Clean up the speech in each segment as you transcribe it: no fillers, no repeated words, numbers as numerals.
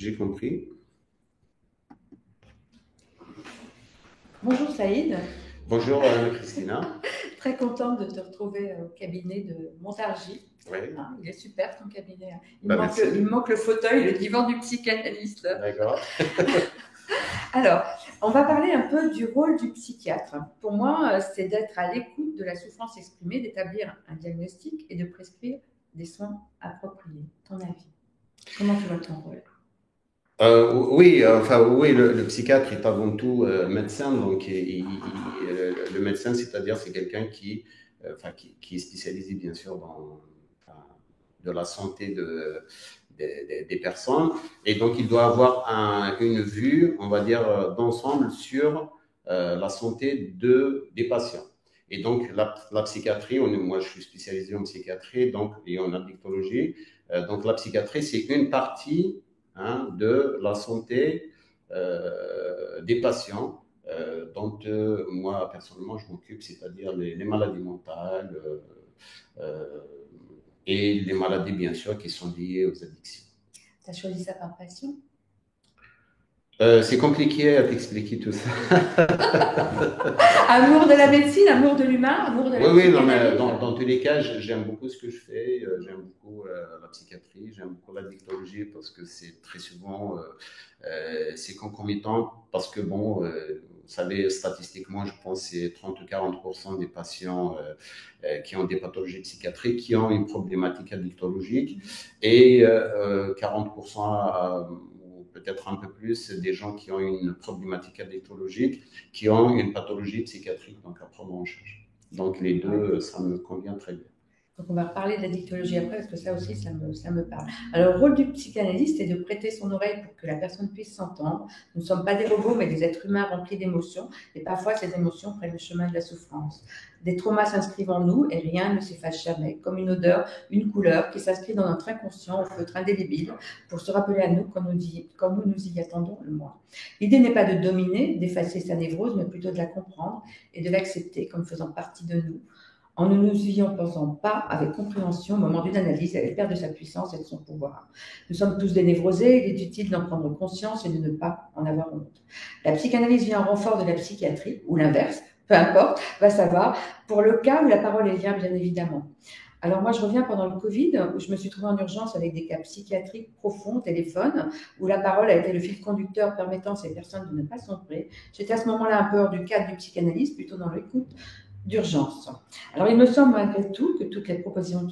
J'ai compris. Bonjour Saïd, Bonjour Christina. très contente de te retrouver au cabinet de Montargis. Oui, Hein, il est super ton cabinet. Hein. bah Il merci. me manque le fauteuil, le divan du psychanalyste. D'accord. Alors, on va parler un peu du rôle du psychiatre. Pour moi, c'est d'être à l'écoute de la souffrance exprimée, d'établir un diagnostic et de prescrire des soins appropriés. Ton avis? Comment tu vois ton rôle? Oui, enfin oui, le psychiatre est avant tout médecin, donc le médecin, c'est-à-dire c'est quelqu'un qui est spécialisé bien sûr dans enfin, de la santé des personnes, et donc il doit avoir une vue, on va dire, d'ensemble sur la santé des patients. Et donc la psychiatrie, moi je suis spécialisé en psychiatrie donc, et en addictologie, donc la psychiatrie c'est une partie de la santé des patients dont moi personnellement je m'occupe, c'est-à-dire les maladies mentales euh, et les maladies bien sûr qui sont liées aux addictions. Tu as choisi ça par passion? C'est compliqué à t'expliquer tout ça. Amour de la médecine, amour de l'humain, amour de Oui, la oui, non, mais psychanalyse? dans tous les cas, j'aime beaucoup ce que je fais. J'aime beaucoup la psychiatrie, j'aime beaucoup la dictologie parce que c'est très souvent c'est concomitant parce que bon, vous savez, statistiquement, je pense que c'est 30 ou 40% des patients qui ont des pathologies psychiatriques qui ont une problématique addictologique et 40% ou peut-être un peu plus des gens qui ont une problématique addictologique qui ont une pathologie psychiatrique donc à prendre en charge. Donc les Ouais. deux, ça me convient très bien. Donc on va reparler de la dictologie après, parce que ça aussi, ça me parle. Alors, le rôle du psychanalyste est de prêter son oreille pour que la personne puisse s'entendre. Nous ne sommes pas des robots, mais des êtres humains remplis d'émotions, et parfois ces émotions prennent le chemin de la souffrance. Des traumas s'inscrivent en nous, et rien ne s'efface jamais, comme une odeur, une couleur qui s'inscrit dans notre inconscient au feutre indélébile pour se rappeler à nous quand nous nous y attendons le moins. L'idée n'est pas de dominer, d'effacer sa névrose, mais plutôt de la comprendre et de l'accepter comme faisant partie de nous en ne nous y opposant pas avec compréhension au moment d'une analyse, elle perd de sa puissance et de son pouvoir. Nous sommes tous des névrosés, il est utile d'en prendre conscience et de ne pas en avoir honte. La psychanalyse vient en renfort de la psychiatrie, ou l'inverse, peu importe, va savoir, pour le cas où la parole est libre, bien évidemment. Alors moi, je reviens pendant le Covid, où je me suis trouvée en urgence avec des cas psychiatriques profonds au téléphone, où la parole a été le fil conducteur permettant à ces personnes de ne pas sombrer. J'étais à ce moment-là un peu hors du cadre du psychanalyste, plutôt dans l'écoute d'urgence. Alors, il me semble malgré tout que toutes les professions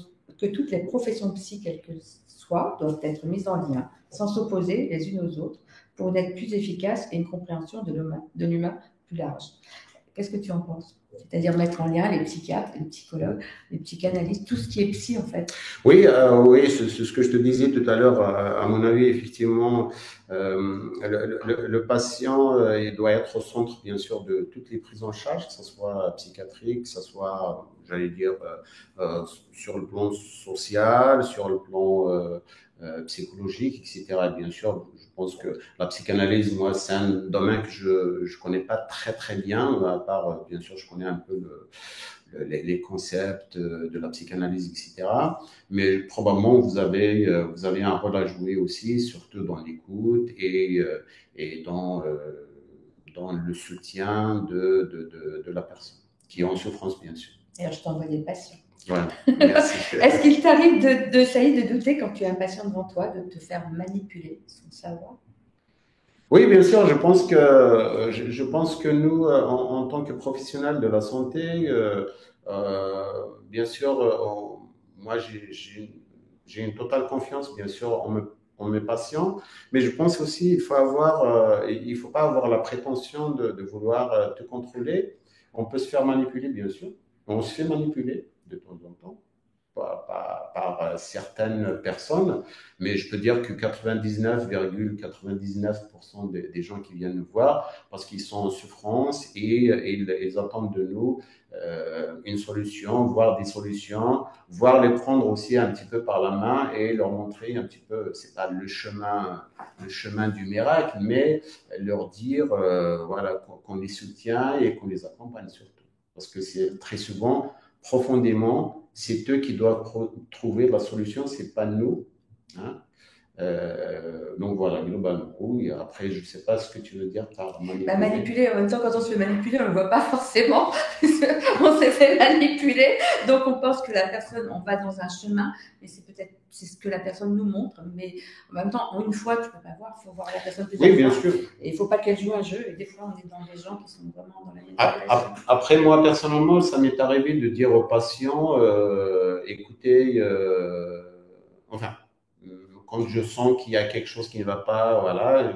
psy, quelles que soient, doivent être mises en lien, sans s'opposer les unes aux autres, pour une aide plus efficace et une compréhension de l'humain plus large. Qu'est-ce que tu en penses? C'est-à-dire mettre en lien les psychiatres, les psychologues, les psychanalystes, tout ce qui est psy en fait. Oui, oui, c'est ce que je te disais tout à l'heure. À mon avis, effectivement, le patient, il doit être au centre, bien sûr, de toutes les prises en charge, que ce soit psychiatrique, que ce soit, j'allais dire, sur le plan social, sur le plan psychologique, etc. Et bien sûr, je pense que la psychanalyse, moi, c'est un domaine que je connais pas très très bien, à part, bien sûr, je connais un peu les concepts de la psychanalyse, etc. Mais probablement, vous avez un rôle à jouer aussi, surtout dans l'écoute et dans le soutien de la personne, qui est en souffrance, bien sûr. D'ailleurs, je t'envoie des patients. Voilà, merci. Est-ce qu'il t'arrive Saïd, de douter quand tu as un patient devant toi, de te faire manipuler sans le savoir? Oui, bien sûr, je pense que nous, en tant que professionnels de la santé, bien sûr, moi, j'ai une totale confiance, bien sûr, en mes patients, mais je pense aussi il faut pas avoir la prétention de vouloir te contrôler. On peut se faire manipuler, bien sûr. On se fait manipuler de temps en temps par certaines personnes, mais je peux dire que 99,99% des gens qui viennent nous voir, parce qu'ils sont en souffrance et ils attendent de nous une solution, voire des solutions, voire les prendre aussi un petit peu par la main et leur montrer un petit peu, c'est pas le chemin du miracle, mais leur dire voilà, qu'on les soutient et qu'on les accompagne surtout. Parce que c'est très souvent profondément, c'est eux qui doivent trouver la solution, c'est pas nous. Hein. Donc voilà, globalement, oui. Après, je ne sais pas ce que tu veux dire par Bah, manipuler. manipuler, en même temps, quand on se fait manipuler, on ne le voit pas forcément. On s'est fait manipuler, donc on pense que la personne, on va dans un chemin, mais c'est peut-être c'est ce que la personne nous montre. Mais en même temps, en une fois, tu ne peux pas voir, il faut voir la personne Oui, plusieurs bien fois. sûr. Et il ne faut pas qu'elle joue un jeu. Et des fois, on est dans des gens qui sont vraiment dans la manipulation. Après, moi, personnellement, ça m'est arrivé de dire aux patients, écoutez, enfin, quand je sens qu'il y a quelque chose qui ne va pas, voilà,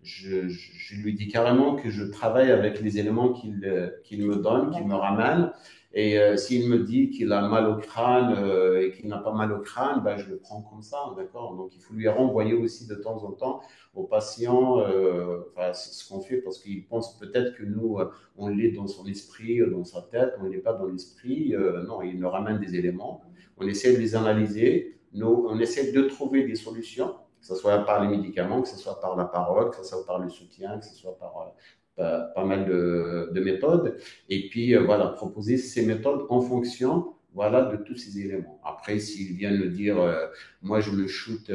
je lui dis carrément que je travaille avec les éléments qu'il me donne, qu'il me ramène. Et s'il me dit qu'il a mal au crâne et qu'il n'a pas mal au crâne, ben, je le prends comme ça, d'accord. Donc, il faut lui renvoyer aussi de temps en temps aux patients, enfin, c'est ce qu'on fait parce qu'ils pensent peut-être que nous, on l'est dans son esprit, dans sa tête, on n'est pas dans l'esprit. Non, il nous ramène des éléments. On essaie de les analyser. Nous, on essaie de trouver des solutions, que ce soit par les médicaments, que ce soit par la parole, que ce soit par le soutien, que ce soit par pas mal de méthodes. Et puis, voilà, proposer ces méthodes en fonction voilà, de tous ces éléments. Après, s'il vient nous dire, moi, je me shoot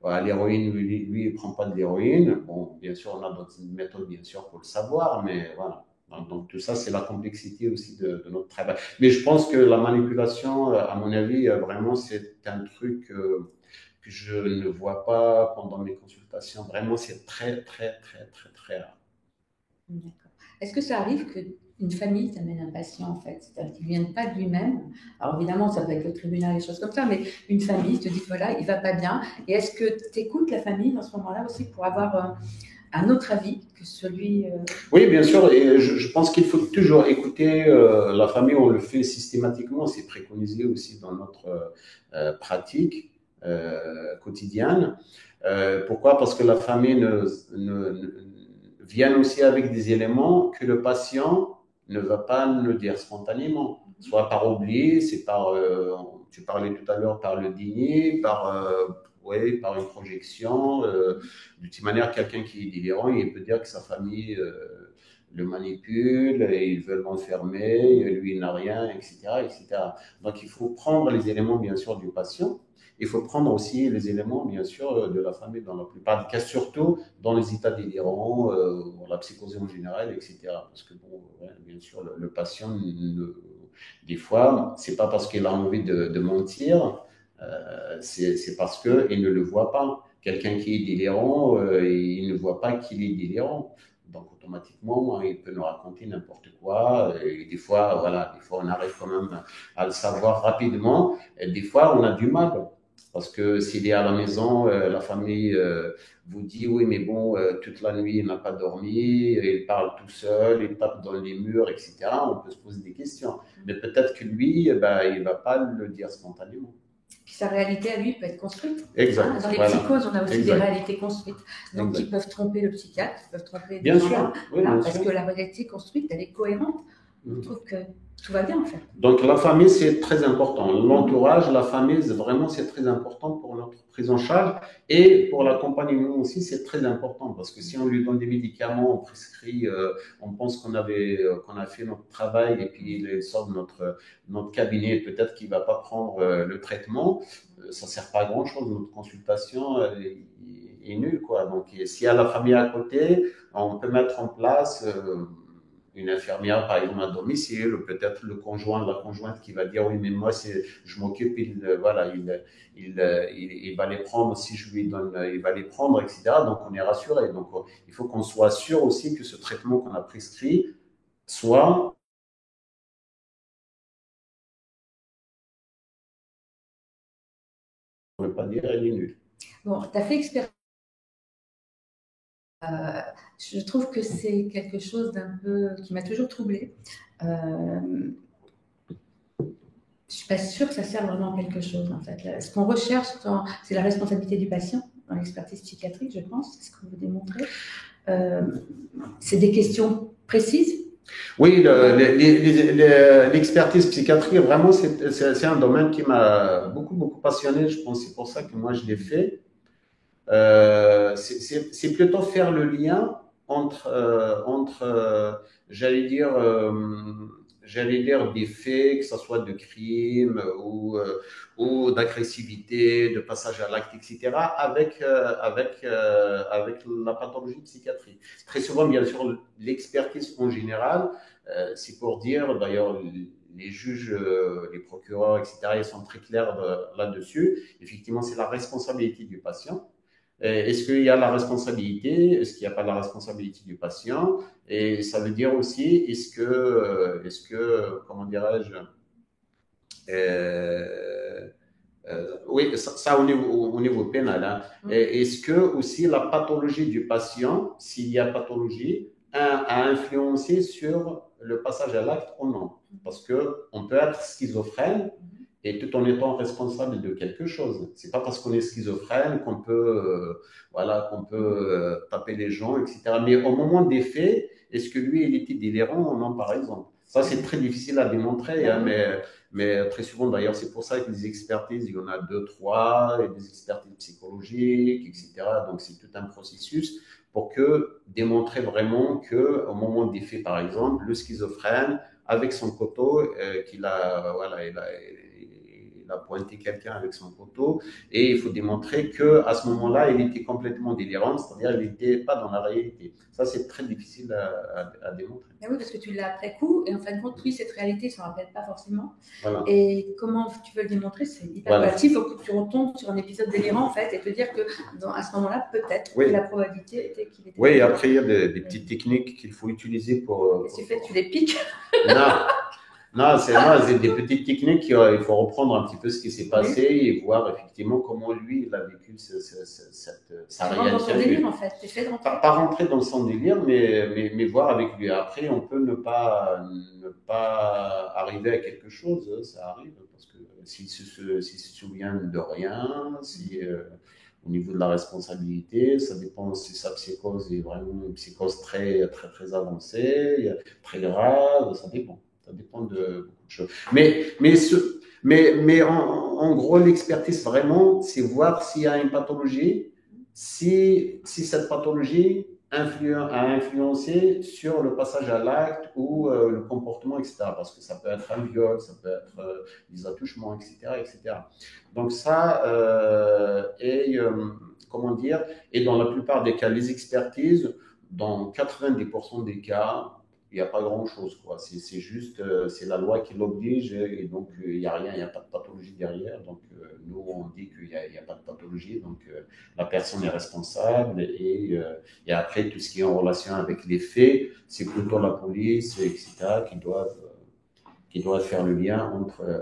à l'héroïne, lui, il prend pas de l'héroïne. Bon, bien sûr, on a d'autres méthodes, bien sûr, pour le savoir, mais voilà. Donc, tout ça, c'est la complexité aussi de notre travail. Mais je pense que la manipulation, à mon avis, vraiment, c'est un truc que je ne vois pas pendant mes consultations. Vraiment, c'est très, très, très, très, très rare. D'accord. Est-ce que ça arrive qu'une famille t'amène un patient, en fait, c'est-à-dire qu'il ne vienne pas de lui-même? Alors évidemment, ça peut être le tribunal, des choses comme ça, mais une famille te dit, voilà, il ne va pas bien. Et est-ce que tu écoutes la famille dans ce moment-là aussi pour avoir un autre avis que celui... Oui, bien sûr, et je pense qu'il faut toujours écouter la famille, on le fait systématiquement, c'est préconisé aussi dans notre pratique quotidienne. Pourquoi? Parce que la famille vient aussi avec des éléments que le patient ne va pas nous dire spontanément, soit par oubli, c'est par, tu parlais tout à l'heure, par le déni, ouais, par une projection. De toute manière, quelqu'un qui est délirant, il peut dire que sa famille le manipule, et ils veulent l'enfermer, lui il n'a rien, etc., etc. Donc il faut prendre les éléments bien sûr du patient, il faut prendre aussi les éléments bien sûr de la famille dans la plupart des cas, surtout dans les états délirants, la psychose en général, etc. Parce que bon, ouais, bien sûr le patient, des fois, c'est pas parce qu'il a envie de mentir, c'est parce qu'il ne le voit pas. Quelqu'un qui est délirant, il ne voit pas qu'il est délirant. Donc automatiquement, il peut nous raconter n'importe quoi. Et des fois, voilà, des fois on arrive quand même à le savoir rapidement. Et des fois, on a du mal. Parce que s'il est à la maison, la famille vous dit oui, mais bon, toute la nuit, il n'a pas dormi, il parle tout seul, il tape dans les murs, etc. On peut se poser des questions. Mais peut-être que lui, ben, il ne va pas le dire spontanément. Puis sa réalité à lui peut être construite. Hein. Exact, Dans les voilà. psychoses, on a aussi des Exact, réalités construites. Donc, qui exact. peuvent tromper le psychiatre, qui peuvent tromper des Bien gens-là, sûr, oui, voilà, bien parce sûr. que la réalité construite, elle est cohérente. Je trouve que tout va bien, en fait. Donc la famille, c'est très important. Mhm. L'entourage, la famille, vraiment, c'est très important pour notre prise en charge et pour l'accompagnement aussi, c'est très important parce que si on lui donne des médicaments, on prescrit, on pense qu'on a fait notre travail et puis il sort de notre cabinet, peut-être qu'il va pas prendre le traitement, ça sert pas à grand chose. Notre consultation est nulle, quoi. Donc s'il y a la famille à côté, on peut mettre en place une infirmière, par exemple, à domicile, ou peut-être le conjoint, la conjointe qui va dire oui, mais moi, je m'occupe, voilà, il va les prendre si je lui donne, il va les prendre, etc. Donc, on est rassuré. Donc, il faut qu'on soit sûr aussi que ce traitement qu'on a prescrit soit, on ne veut pas dire, il est nul. Bon, tu as fait expérience. Euh, je trouve que c'est quelque chose d'un peu qui m'a toujours troublée. Je suis pas sûre que ça sert vraiment à quelque chose, en fait. Ce qu'on recherche, c'est la responsabilité du patient dans l'expertise psychiatrique, je pense, c'est ce que vous démontrez. Euh, c'est des questions précises. Oui, l'expertise psychiatrique, vraiment, c'est un domaine qui m'a beaucoup, beaucoup passionné. Je pense que c'est pour ça que moi, je l'ai fait. C'est plutôt faire le lien entre j'allais dire, j'allais dire, des faits, que ce soit de crimes ou d'agressivité, de passage à l'acte, etc., avec la pathologie psychiatrique. Très souvent, bien sûr, l'expertise en général, c'est pour dire, d'ailleurs, les juges, les procureurs, etc., ils sont très clairs là-dessus. Effectivement, c'est la responsabilité du patient. Est-ce qu'il y a la responsabilité? Est-ce qu'il n'y a pas la responsabilité du patient? Et ça veut dire aussi, comment dirais-je, euh, oui, ça au niveau pénal. Hein. Est-ce que aussi la pathologie du patient, s'il y a pathologie, a influencé sur le passage à l'acte ou non? Parce que on peut être schizophrène et tout en étant responsable de quelque chose. C'est pas parce qu'on est schizophrène qu'on peut, voilà, qu'on peut taper les gens, etc. Mais au moment des faits, est-ce que lui, il était délirant ou non, par exemple? Ça, c'est très difficile à démontrer, hein, mais très souvent, d'ailleurs, c'est pour ça que les expertises, il y en a deux, trois, et des expertises psychologiques, etc. Donc, c'est tout un processus pour que démontrer vraiment que, au moment des faits, par exemple, le schizophrène, avec son couteau, qu'il a, voilà, il a pointé quelqu'un avec son couteau, et il faut démontrer que à ce moment-là, il était complètement délirant, c'est-à-dire qu'il n'était pas dans la réalité. Ça, c'est très difficile à démontrer. Mais oui, parce que tu l'as après coup, et en fin de compte, lui, cette réalité, il ne s'en rappelle pas forcément. Voilà. Et comment tu veux le démontrer, c'est hyper relatif. Il faut que tu retombes sur un épisode délirant, en fait, et te dire que à ce moment-là, peut-être que la probabilité était qu'il était. Oui, délirant. Après, il y a des petites techniques qu'il faut utiliser pour. Qu'est-ce que tu fais? Tu les piques? Non. Non, c'est des petites techniques qu'il faut reprendre un petit peu ce qui s'est passé et voir effectivement comment lui il a vécu sa réalité. Dans son délire en fait. Pas rentrer dans son délire, mais voir avec lui. Après, on peut ne pas arriver à quelque chose, ça arrive parce que s'il se souvient de rien, si au niveau de la responsabilité, ça dépend si sa psychose est vraiment une psychose très très très avancée, très grave, ça dépend. Ça dépend de beaucoup de choses. Mais en gros, l'expertise vraiment, c'est voir s'il y a une pathologie, si cette pathologie a influencé sur le passage à l'acte ou le comportement, etc. Parce que ça peut être un viol, ça peut être des attouchements, etc., etc. Donc ça, comment dire, et dans la plupart des cas, les expertises, dans 90% des cas, il n'y a pas grand-chose, quoi. C'est juste, c'est la loi qui l'oblige et donc il n'y a rien, il n'y a pas de pathologie derrière. Donc nous, on dit qu'il n'y a pas de pathologie, donc la personne est responsable et après, tout ce qui est en relation avec les faits, c'est plutôt la police, etc., qui doivent faire le lien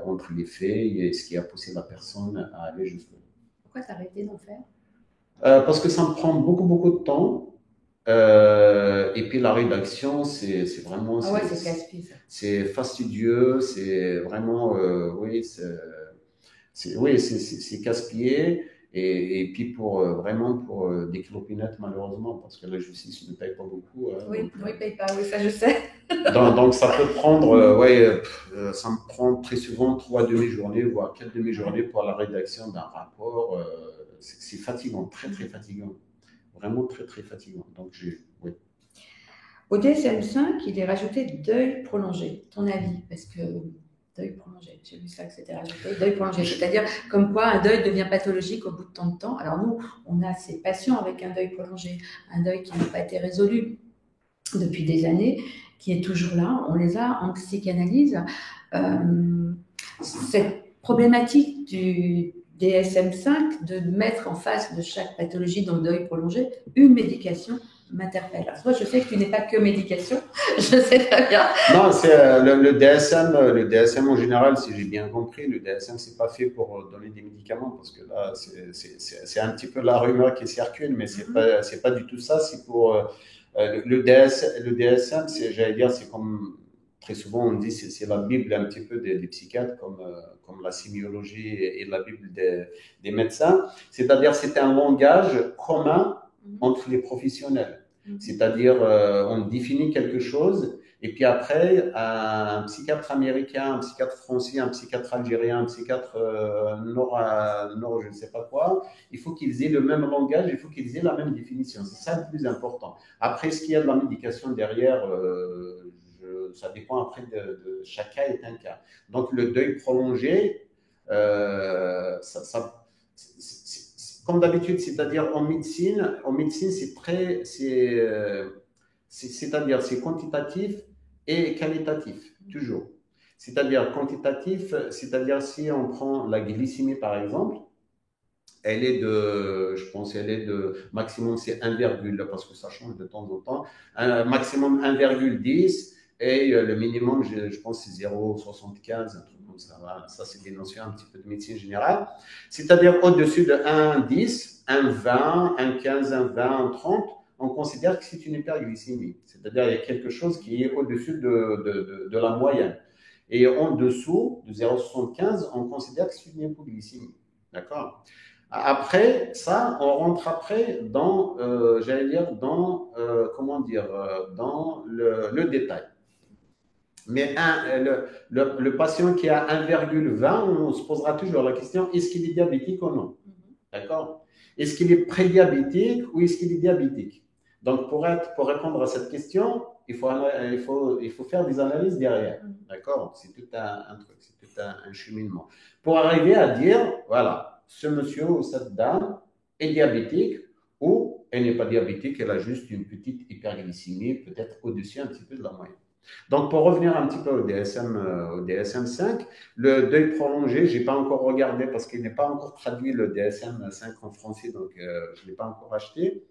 entre les faits et ce qui a poussé la personne à aller jusque-là. Pourquoi tu as arrêté d'en faire? Parce que ça me prend beaucoup, beaucoup de temps. Et puis la rédaction, c'est vraiment. Ah ouais, c'est casse-pied. C'est fastidieux, c'est vraiment. Oui, c'est casse-pied. Et puis vraiment pour des clopinettes, malheureusement, parce que la justice ne paye pas beaucoup. Hein, oui, ne paye pas, oui, ça je sais. donc ça peut prendre, ça me prend très souvent 3 demi-journées, voire 4 demi-journées pour la rédaction d'un rapport. C'est fatigant, très très fatigant. Vraiment très très fatigant. Donc oui. Au DSM-5, il est rajouté deuil prolongé. Ton avis? Parce que deuil prolongé, j'ai vu ça que c'était rajouté. Deuil prolongé, c'est-à-dire comme quoi un deuil devient pathologique au bout de tant de temps. Alors nous, on a ces patients avec un deuil prolongé, un deuil qui n'a pas été résolu depuis des années, qui est toujours là. On les a en psychanalyse. Cette problématique du DSM-5 de mettre en face de chaque pathologie dans le deuil prolongé une médication m'interpelle. Alors, moi, je sais que tu n'es pas que médication, je sais très bien. Non, c'est le DSM en général, si j'ai bien compris, le DSM, c'est pas fait pour donner des médicaments, parce que là, c'est un petit peu la rumeur qui circule, mais c'est pas du tout ça. C'est pour le DSM, j'allais dire, c'est comme très souvent on dit, c'est la Bible un petit peu des psychiatres, comme la sémiologie et la Bible des médecins. C'est-à-dire, c'est un langage commun entre les professionnels. C'est-à-dire, on définit quelque chose, et puis après, un psychiatre américain, un psychiatre français, un psychiatre algérien, un psychiatre nord, je ne sais pas quoi, il faut qu'ils aient le même langage, il faut qu'ils aient la même définition. C'est ça le plus important. Après, est-ce qu'il y a de la médication derrière ça dépend après chaque cas est un cas. Donc le deuil prolongé, comme d'habitude, c'est-à-dire en médecine c'est-à-dire c'est quantitatif et qualitatif, toujours. C'est-à-dire quantitatif, c'est-à-dire si on prend la glycémie par exemple, je pense, elle est de maximum, c'est 1, parce que ça change de temps en temps, un maximum 1,10 et le minimum, je pense, c'est 0,75, un truc comme ça. Voilà. Ça, c'est des notions un petit peu de médecine générale. C'est-à-dire au-dessus de 1,10, 1,20, 1,15, 1,20, 1,30, on considère que c'est une hyperglycémie. C'est-à-dire qu'il y a quelque chose qui est au-dessus de la moyenne. Et en dessous de 0,75, on considère que c'est une hypoglycémie. D'accord? Après ça, on rentre après dans, j'allais dire, dans, comment dire, dans le détail. Mais le patient qui a 1,20, on se posera toujours la question, est-ce qu'il est diabétique ou non? D'accord? Est-ce qu'il est prédiabétique ou est-ce qu'il est diabétique? Donc, pour répondre à cette question, il faut faire des analyses derrière. D'accord? C'est tout un truc, c'est tout un cheminement. Pour arriver à dire, voilà, ce monsieur ou cette dame est diabétique ou elle n'est pas diabétique, elle a juste une petite hyperglycémie, peut-être au-dessus un petit peu de la moyenne. Donc, pour revenir un petit peu au DSM-5, le deuil prolongé, je n'ai pas encore regardé parce qu'il n'est pas encore traduit le DSM-5 en français, donc je ne l'ai pas encore acheté.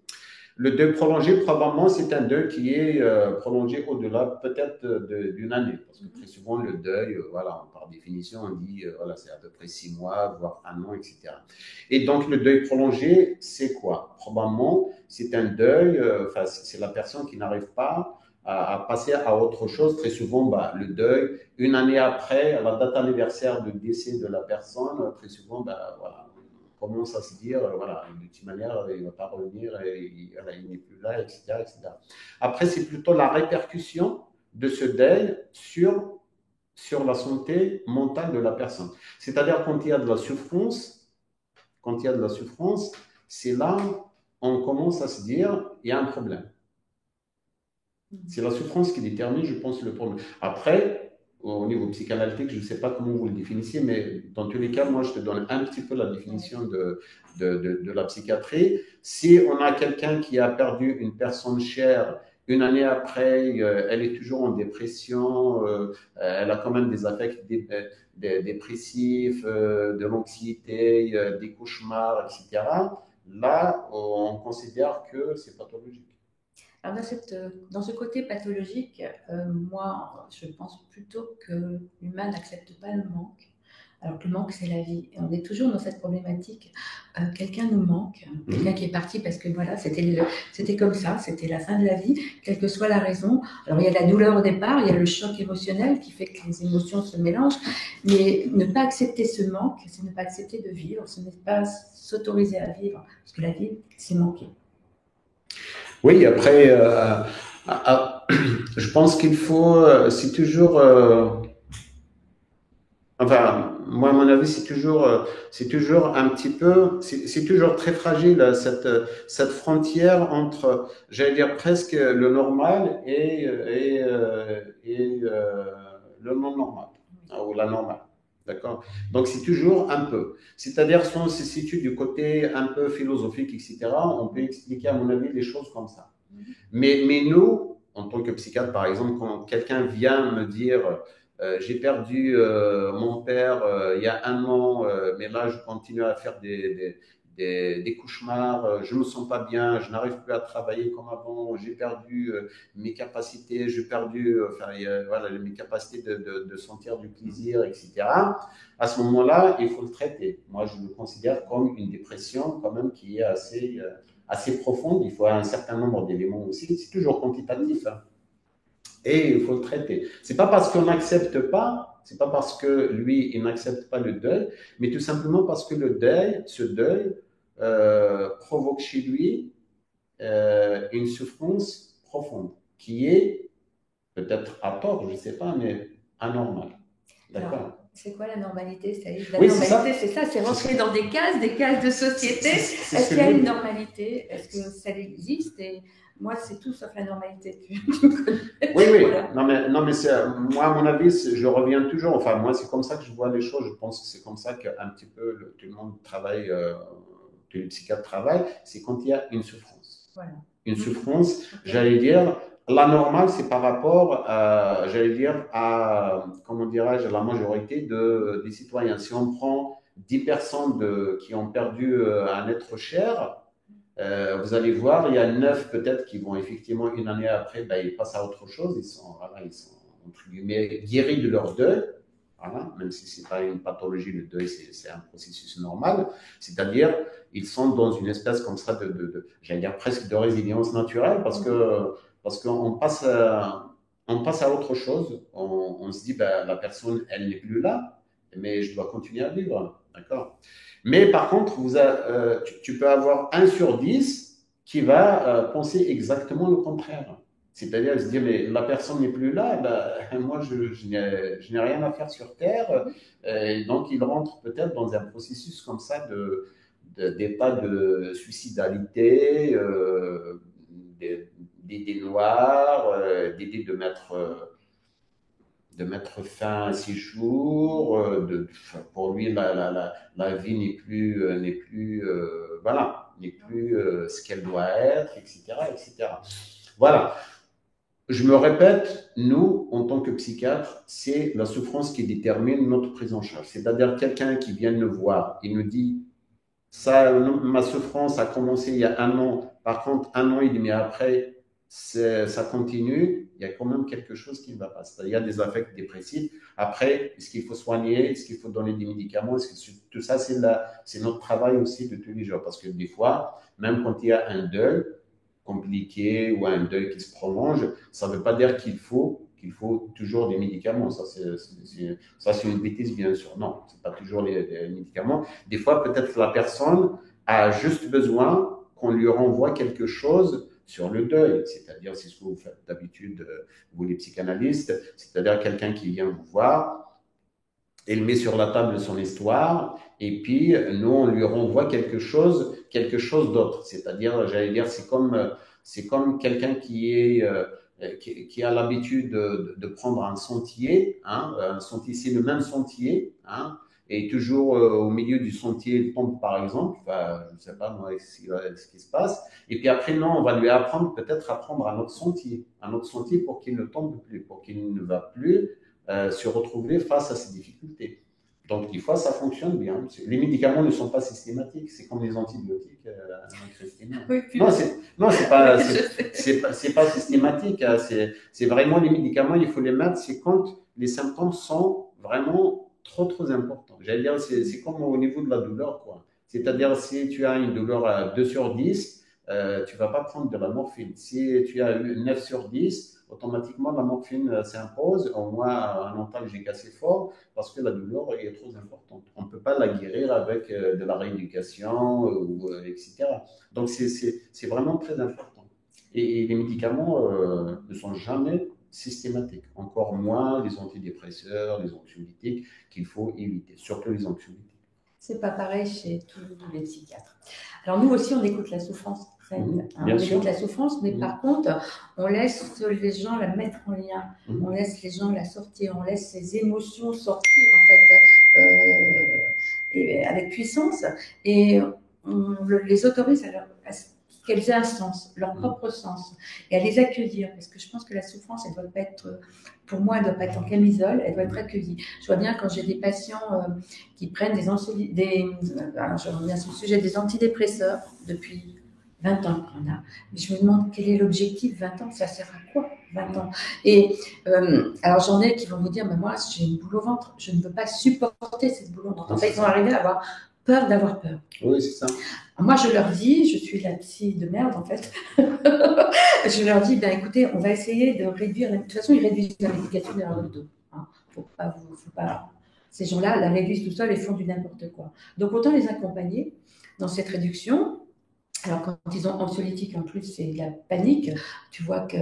Le deuil prolongé, probablement, c'est un deuil qui est prolongé au-delà peut-être d'une année. Parce que très souvent, le deuil, voilà, par définition, on dit, voilà, c'est à peu près 6 mois, voire 1 an, etc. Et donc, le deuil prolongé, c'est quoi? Probablement, c'est un deuil, c'est la personne qui n'arrive pas à passer à autre chose. Très souvent, bah, le deuil, une année après, à la date anniversaire du décès de la personne, très souvent, bah, voilà, commence à se dire, voilà, de toute manière, il ne va pas revenir, il n'est plus là, etc., etc. Après, c'est plutôt la répercussion de ce deuil sur la santé mentale de la personne. C'est-à-dire quand il y a de la souffrance, c'est là on commence à se dire, il y a un problème. C'est la souffrance qui détermine, je pense, le problème. Après, au niveau psychanalytique, je ne sais pas comment vous le définissez, mais dans tous les cas, moi, je te donne un petit peu la définition de la psychiatrie. Si on a quelqu'un qui a perdu une personne chère, une année après, elle est toujours en dépression, elle a quand même des affects dépressifs, de l'anxiété, des cauchemars, etc. Là, on considère que c'est pathologique. Alors dans ce côté pathologique, moi, je pense plutôt que l'humain n'accepte pas le manque. Alors que le manque, c'est la vie. Et on est toujours dans cette problématique. Quelqu'un nous manque, quelqu'un qui est parti parce que voilà, c'était comme ça, c'était la fin de la vie, quelle que soit la raison. Alors il y a la douleur au départ, il y a le choc émotionnel qui fait que les émotions se mélangent. Mais ne pas accepter ce manque, c'est ne pas accepter de vivre, ce n'est pas s'autoriser à vivre, parce que la vie, c'est manquer. Oui, après, je pense qu'il faut, c'est toujours, enfin, moi, à mon avis, c'est toujours un petit peu, c'est toujours très fragile, cette frontière entre, j'allais dire presque le normal et le non normal, ou la normale. D'accord? Donc, c'est toujours un peu. C'est-à-dire, si on se situe du côté un peu philosophique, etc., on peut expliquer, à mon avis, les choses comme ça. Mais nous, en tant que psychiatre, par exemple, quand quelqu'un vient me dire j'ai perdu mon père il y a 1 an, mais là, je continue à faire des cauchemars, je ne me sens pas bien, je n'arrive plus à travailler comme avant, j'ai perdu mes capacités, j'ai perdu voilà, mes capacités de sentir du plaisir, etc. À ce moment-là, il faut le traiter. Moi, je le considère comme une dépression quand même qui est assez profonde. Il faut un certain nombre d'éléments aussi. C'est toujours quantitatif. Hein. Et il faut le traiter. C'est pas parce qu'on n'accepte pas, c'est pas parce que lui, il n'accepte pas le deuil, mais tout simplement parce que ce deuil, provoque chez lui une souffrance profonde qui est peut-être à tort, je ne sais pas, mais anormale. D'accord. C'est quoi la normalité? La oui, normalité, c'est ça, c'est rentrer dans des cases de société. Est-ce qu'il y a une normalité? Est-ce que ça existe? Et moi, c'est tout sauf la normalité. Tu me connais. Oui, oui. Voilà. Non, mais moi, à mon avis, je reviens toujours. Enfin, moi, c'est comme ça que je vois les choses. Je pense que c'est comme ça qu'un petit peu tout le monde travaille, tous les psychiatres travaillent. C'est quand il y a une souffrance. Voilà. Une souffrance, Ok. j'allais dire, la normale, c'est par rapport, j'allais dire, à, comment dirais-je, la majorité des citoyens. Si on prend 10 personnes qui ont perdu un être cher, vous allez voir, il y a 9 peut-être qui vont effectivement une année après, ben, ils passent à autre chose, voilà, ils sont entre guillemets guéris de leur deuil, voilà, même si ce n'est pas une pathologie, le deuil c'est un processus normal, c'est-à-dire ils sont dans une espèce comme ça j'allais dire presque de résilience naturelle parce qu'on passe on passe à autre chose, on se dit ben, la personne elle n'est plus là, mais je dois continuer à vivre, d'accord. Mais par contre, tu peux avoir 1 sur 10 qui va penser exactement le contraire. C'est-à-dire se dire, mais la personne n'est plus là, ben, moi je n'ai rien à faire sur Terre. Et donc il rentre peut-être dans un processus comme ça d'état de suicidalité, d'idées noires, d'idées de mettre fin à ses jours. Pour lui, la vie voilà, n'est plus ce qu'elle doit être, etc., etc. Voilà. Je me répète, nous, en tant que psychiatre, c'est la souffrance qui détermine notre prise en charge. C'est-à-dire quelqu'un qui vient nous voir, il nous dit, ça, ma souffrance a commencé il y a 1 an, par contre, 1 an et demi après, ça continue, il y a quand même quelque chose qui ne va pas. Il y a des affects dépressifs. Après, est-ce qu'il faut soigner? Est-ce qu'il faut donner des médicaments? Tout ça, c'est notre travail aussi de tous les jours. Parce que des fois, même quand il y a un deuil compliqué ou un deuil qui se prolonge, ça ne veut pas dire qu'il faut toujours des médicaments. Ça, c'est une bêtise, bien sûr. Non, ce n'est pas toujours les médicaments. Des fois, peut-être la personne a juste besoin qu'on lui renvoie quelque chose sur le deuil, c'est-à-dire, c'est ce que vous faites d'habitude, vous les psychanalystes, c'est-à-dire quelqu'un qui vient vous voir, il met sur la table son histoire, et puis nous, on lui renvoie quelque chose d'autre, c'est-à-dire, j'allais dire, c'est comme quelqu'un qui a l'habitude de prendre un sentier, hein, un sentier, c'est le même sentier, hein, et toujours au milieu du sentier, il tombe par exemple, enfin, je ne sais pas moi ce qui se passe, et puis après, non, on va lui apprendre peut-être à prendre un autre sentier pour qu'il ne tombe plus, pour qu'il ne va plus se retrouver face à ces difficultés. Donc, des fois, ça fonctionne bien. Les médicaments ne sont pas systématiques. C'est comme les antibiotiques, Christine. Oui, Non, c'est pas systématique. Hein. C'est vraiment les médicaments, il faut les mettre. C'est quand les symptômes sont vraiment trop importants. J'allais dire, c'est comme au niveau de la douleur, quoi. C'est-à-dire, si tu as une douleur à 2 sur 10, tu ne vas pas prendre de la morphine. Si tu as eu 9 sur 10, automatiquement la morphine s'impose, au moins un antalgique assez fort, parce que la douleur est trop importante. On ne peut pas la guérir avec de la rééducation, etc. Donc c'est vraiment très important. Et les médicaments ne sont jamais systématiques, encore moins les antidépresseurs, les anxiolytiques qu'il faut éviter, surtout les anxiolytiques. C'est pas pareil chez tous les psychiatres. Alors nous aussi, on écoute la souffrance. Mmh, On bien sûr. écoute la souffrance, mais par contre, on laisse les gens la mettre en lien. On laisse les gens la sortir. On laisse ces émotions sortir, en fait, et avec puissance. Et on les autorise à ce qu'elles aient un sens, leur propre sens, et à les accueillir. Parce que je pense que la souffrance, elle doit pas être, pour moi, elle doit pas être en camisole, elle doit être accueillie. Je vois bien quand j'ai des patients qui prennent alors je reviens sur le sujet des antidépresseurs depuis 20 ans qu'on a. Mais je me demande quel est l'objectif 20 ans, ça sert à quoi 20 ans? Et alors j'en ai qui vont vous dire, mais moi j'ai une boule au ventre, je ne veux pas supporter cette boule au ventre. En fait, ils sont arrivés à avoir peur d'avoir peur. Oui, c'est ça. Moi, je leur dis, je suis la psy de merde en fait, je leur dis, ben écoutez, on va essayer de réduire, de toute façon, ils réduisent la médication derrière le dos. Hein. Faut pas, ces gens-là la réduisent tout seuls et font du n'importe quoi. Donc, autant les accompagner dans cette réduction. Alors, quand ils ont anxiolytique, en plus, c'est de la panique. Tu vois que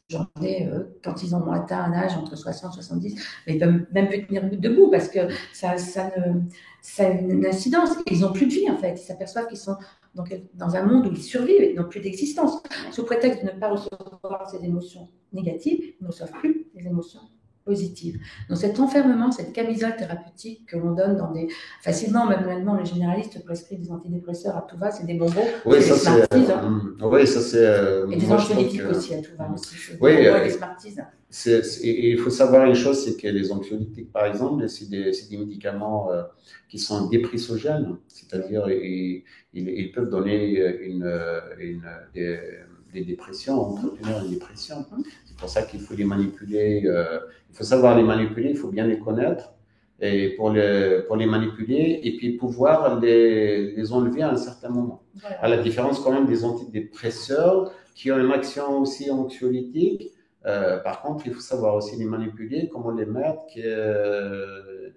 j'en ai, quand ils ont atteint un âge entre 60 et 70, mais ils peuvent même plus tenir debout parce que ça a une incidence. Ils n'ont plus de vie, en fait. Ils s'aperçoivent qu'ils sont Donc, dans un monde où ils survivent et n'ont plus d'existence. Sous prétexte de ne pas recevoir ces émotions négatives, ils ne reçoivent plus les émotions positives. Donc cet enfermement, cette camisole thérapeutique que l'on donne dans des... Facilement, même maintenant, les généralistes prescrivent des antidépresseurs à tout va, c'est des bonbons, Oui, c'est des ça c'est. Smarties. Oui, ça c'est. Et des Moi, je trouve anxiolytiques que. aussi à tout va aussi. Oui, Des bonbons et des Smarties. il faut savoir une chose, c'est que les anxiolytiques, par exemple, c'est des médicaments qui sont dépressogènes, c'est-à-dire ils peuvent donner des, des dépressions, entretenir une dépression. C'est pour ça qu'il faut les manipuler. Il faut savoir les manipuler, il faut bien les connaître et pour les manipuler et puis pouvoir les enlever à un certain moment. Voilà. À la différence quand même des antidépresseurs qui ont une action aussi anxiolytique. Par contre, il faut savoir aussi les manipuler, comment les mettre, euh,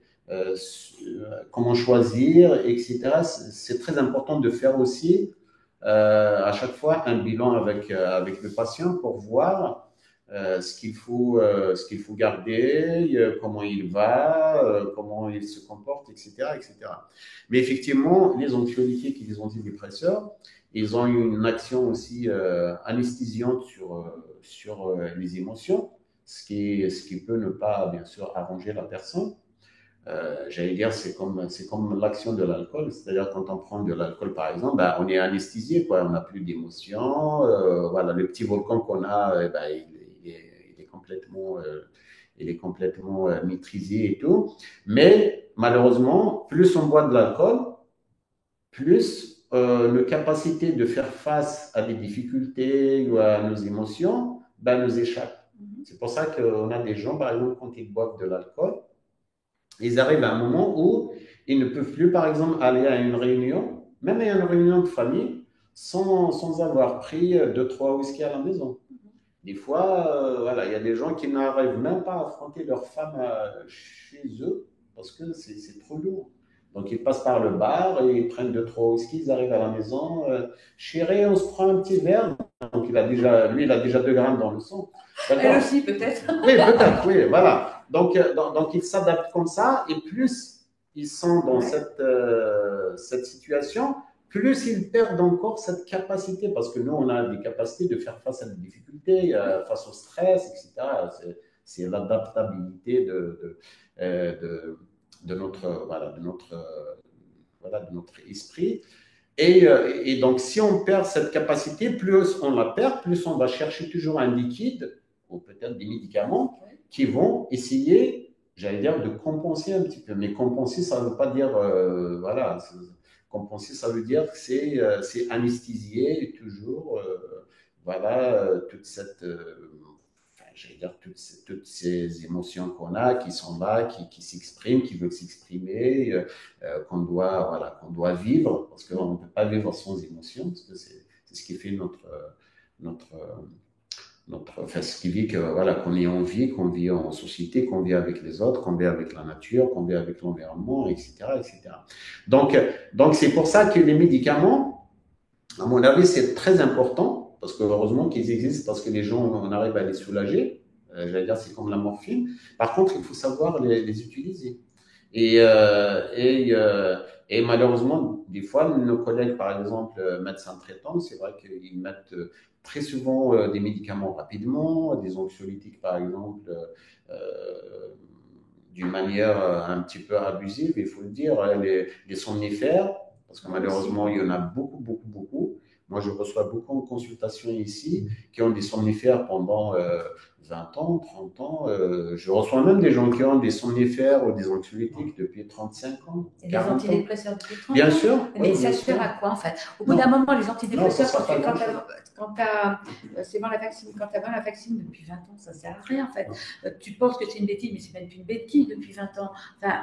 comment choisir, etc. C'est très important de faire aussi à chaque fois un bilan avec le patient pour voir ce qu'il faut garder, comment il va, comment il se comporte, etc., etc. Mais effectivement, les anxiolytiques et les antidépresseurs, ils ont une action aussi anesthésiante sur les émotions, ce qui peut ne pas, bien sûr, arranger la personne. J'allais dire, c'est comme l'action de l'alcool. C'est-à-dire, quand on prend de l'alcool, par exemple, ben, on est anesthésié, quoi. On n'a plus d'émotion. Voilà, le petit volcan qu'on a, ben, il est complètement, maîtrisé et tout. Mais, malheureusement, plus on boit de l'alcool, plus nos capacités de faire face à des difficultés ou à nos émotions, ben, nous échappent. C'est pour ça qu'on a des gens, par exemple, quand ils boivent de l'alcool, ils arrivent à un moment où ils ne peuvent plus, par exemple, aller à une réunion, même à une réunion de famille, sans avoir pris deux, trois whisky à la maison. Des fois, voilà, il y a des gens qui n'arrivent même pas à affronter leur femme chez eux parce que c'est trop lourd. Donc, ils passent par le bar et ils prennent deux, trois whisky, ils arrivent à la maison. Chérie, on se prend un petit verre. Donc, lui, il a déjà 2 grammes dans le sang. Elle aussi, peut-être. Oui, peut-être, oui, voilà. Donc ils s'adaptent comme ça et plus ils sont dans cette situation, plus ils perdent encore cette capacité, parce que nous, on a des capacités de faire face à des difficultés, face au stress, etc. C'est l'adaptabilité de notre, de notre esprit. Et donc, si on perd cette capacité, plus on la perd, plus on va chercher toujours un liquide ou peut-être des médicaments qui vont essayer, j'allais dire, de compenser un petit peu. Mais compenser, ça ne veut pas dire, compenser, ça veut dire que c'est anesthésier toujours, toute cette, j'allais dire, toutes ces émotions qu'on a, qui sont là, qui s'expriment, qui veulent s'exprimer, qu'on doit vivre, parce qu'on ne peut pas vivre sans émotion, parce que c'est ce qui fait notre enfin, ce qui vit que, voilà, qu'on est en vie, qu'on vit en société, qu'on vit avec les autres, qu'on vit avec la nature, qu'on vit avec l'environnement, etc., etc. Donc c'est pour ça que les médicaments, à mon avis, c'est très important, parce que heureusement qu'ils existent, parce que les gens, on arrive à les soulager. J'allais dire, c'est comme la morphine. Par contre, il faut savoir les utiliser. Et, et malheureusement, des fois, nos collègues, par exemple, médecins traitants, c'est vrai qu'ils mettent très souvent des médicaments rapidement, des anxiolytiques, par exemple, d'une manière un petit peu abusive, il faut le dire, les somnifères, parce que malheureusement, il y en a beaucoup, beaucoup, beaucoup. Moi, je reçois beaucoup en consultation ici qui ont des somnifères pendant 20 ans, 30 ans. Je reçois même des gens qui ont des somnifères ou des anxiolytiques depuis 35 ans. Et des antidépresseurs depuis 30 ans. Bien sûr. Mais ça sert à quoi en fait? Au bout d'un moment, les antidépresseurs, quand tu as la vaccine, quand tu as la vaccine depuis 20 ans, ça ne sert à rien en fait. Tu penses que c'est une bêtise, mais c'est même plus une bêtise depuis 20 ans. Enfin,